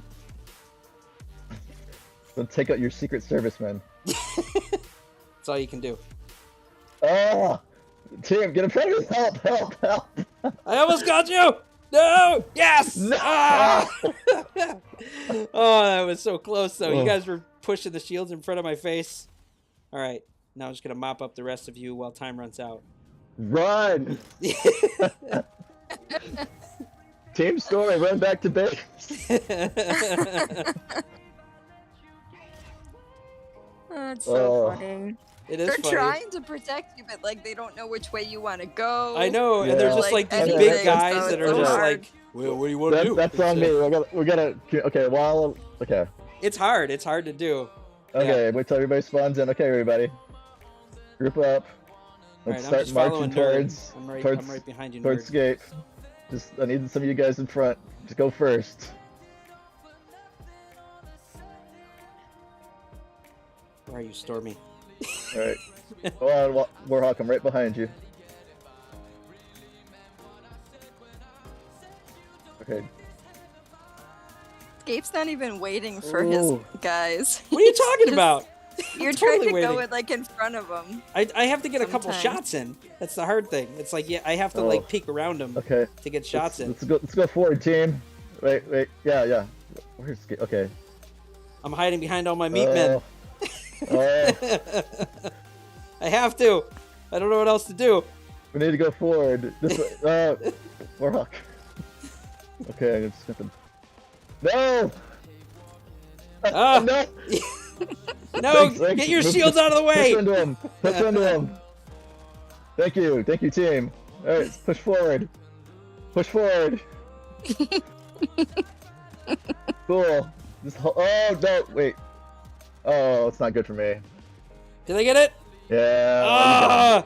take out your Secret Serviceman. That's all you can do. Ah! Tim, get in front of me! Help! I almost got you! No! Yes! No! Ah! Oh, that was so close, though. Oh. You guys were pushing the shields in front of my face. All right. Now I'm just going to mop up the rest of you while time runs out. Run! Team Stormy, run back to base. That's so funny. It is They're funny. trying to protect you, but like they don't know which way you want to go. I know, and they're Yeah. just like these Anything, big guys so that it's are just hard. like, well, what do you want to do? That's on me. We gotta. Okay, okay. It's hard. It's hard to do. Okay, wait till everybody spawns in. Okay, everybody. Group up. All Let's right, I'm start just following marching Nolan. towards I'm right behind you, towards nerd. escape. I need some of you guys in front. Just go first. Where are you, Stormy? Alright. Go on, Warhawk, I'm right behind you. Okay. Escape's not even waiting for his Ooh. guys. What are you talking about? You're Totally trying to waiting. go with like in front of him. I have to get a couple Sometimes. shots in. That's the hard thing. It's like, yeah, I have to Oh. like peek around them Okay. to get shots in. Let's go forward, team. Wait. Yeah. Where's escape? Okay. I'm hiding behind all my meat men. Oh, I have to. I don't know what else to do. we need to go forward. This way. Warhawk. Okay, I'm just gonna. No! Ah. No! No, Thanks. get your Move- shields out of the way. Push into him. Push into him. Thank you, team. All right, let's push forward. Push forward. Cool. Oh no! Wait. Oh, it's not good for me. Did I get it? Yeah. Ah!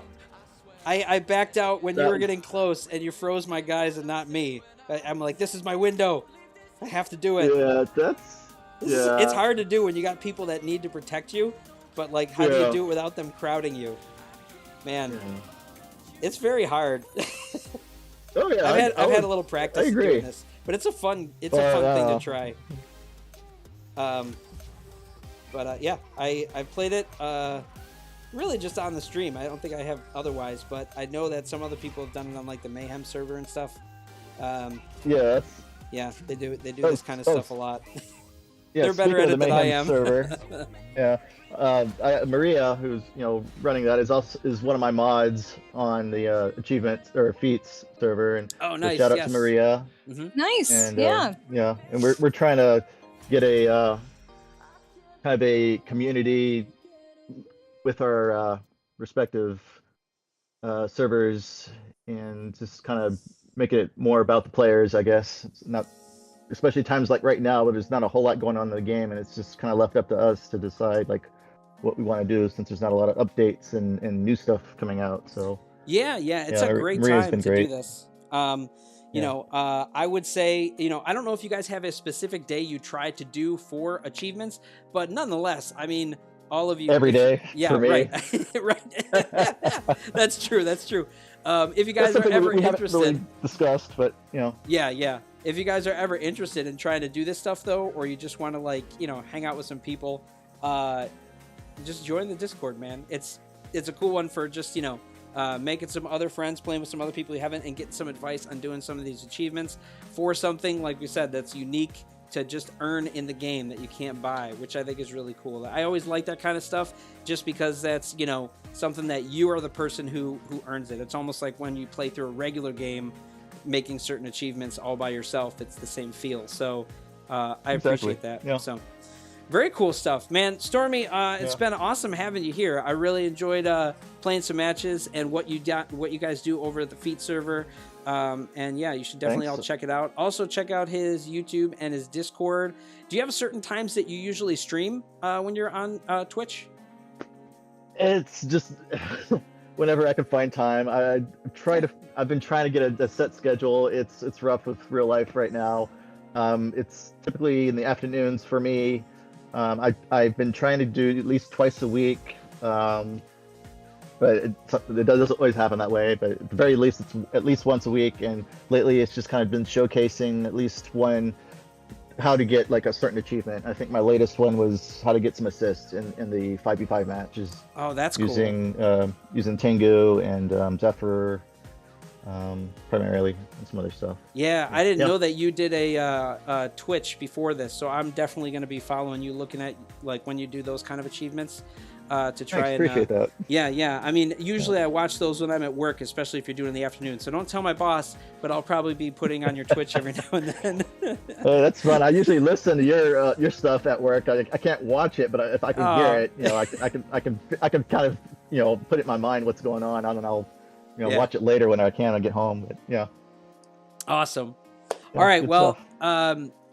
I backed out when you That were was- getting close, and you froze my guys and not me. I'm like, this is my window. I have to do it. Yeah, that's. Yeah. It's hard to do when you got people that need to protect you, but like, how do Yeah. you do it without them crowding you? Man, Yeah. it's very hard. Oh yeah. I've had a little practice I agree. doing this, but it's a fun thing to try. But yeah, I played it really just on the stream. I don't think I have otherwise, but I know that some other people have done it on like the Mayhem server and stuff. Yeah. That's, Yeah, they do this kind of stuff a lot. yeah. They're better speaking at of the it than I Mayhem am. Server, yeah. Maria, who's running that, is one of my mods on the achievement or feats server, and Oh, so nice. shout out yes. to Maria. Nice. And yeah. and we're trying to get a kind of a community with our respective servers, and just kind of make it more about the players, I guess. It's not, especially times like right now, where there's not a whole lot going on in the game, and it's just kind of left up to us to decide like what we want to do, since there's not a lot of updates and new stuff coming out. So Yeah, it's Yeah, a great Maria's time been to great. do this. I would say, I don't know if you guys have a specific day you try to do for achievements, but nonetheless, I mean, all of you every day Yeah, for me. right, right. That's true. If you guys That's are something ever we haven't interested, really discussed, but yeah. If you guys are ever interested in trying to do this stuff though, or you just want to hang out with some people, just join the Discord, man. It's a cool one for just making some other friends, playing with some other people you haven't, and getting some advice on doing some of these achievements for something like we said that's unique to just earn in the game that you can't buy, which I think is really cool. I always like that kind of stuff, just because that's something that you are the person who earns it. It's almost like when you play through a regular game, making certain achievements all by yourself. It's the same feel. So I Exactly. appreciate that. Yeah. So Very cool stuff, man. Stormy, it's been awesome having you here. I really enjoyed playing some matches and what you guys do over at the Feet server. And yeah, you should definitely all check it out. Also, check out his YouTube and his Discord. Do you have certain times that you usually stream when you're on Twitch? It's just whenever I can find time. I've been trying to get a set schedule. It's rough with real life right now. It's typically in the afternoons for me. I've been trying to do at least twice a week, but it doesn't always happen that way. But at the very least, it's at least once a week. And lately, it's just kind of been showcasing at least how to get like a certain achievement. I think my latest one was how to get some assists in the 5v5 matches. Oh, that's cool. Using Tengu and Zephyr. Primarily, and some other stuff. Yeah, I didn't know that you did a Twitch before this, so I'm definitely going to be following you, looking at like when you do those kind of achievements to try and appreciate that. Yeah. I mean, usually I watch those when I'm at work, especially if you're doing in the afternoon. So don't tell my boss, but I'll probably be putting on your Twitch every now and then. That's fun. I usually listen to your stuff at work. I can't watch it, but if I can hear it, I can kind of put it in my mind what's going on, and I'll watch it later when I get home. But, yeah. Awesome. All right. Well,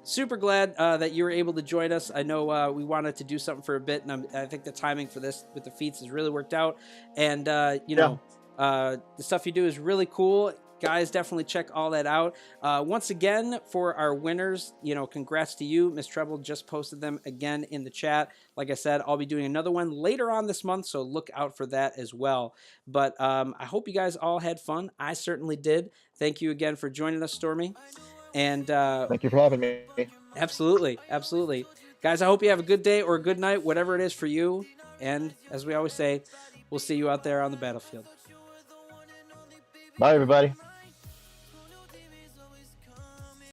super glad that you were able to join us. I know we wanted to do something for a bit, and I think the timing for this with the feats has really worked out. And, the stuff you do is really cool. Guys, definitely check all that out. Once again, for our winners, congrats to you. LilMsTreble just posted them again in the chat. Like I said, I'll be doing another one later on this month, so look out for that as well. But I hope you guys all had fun. I certainly did. Thank you again for joining us, Stormy. And thank you for having me. Absolutely. Guys, I hope you have a good day or a good night, whatever it is for you. And as we always say, we'll see you out there on the battlefield. Bye, everybody.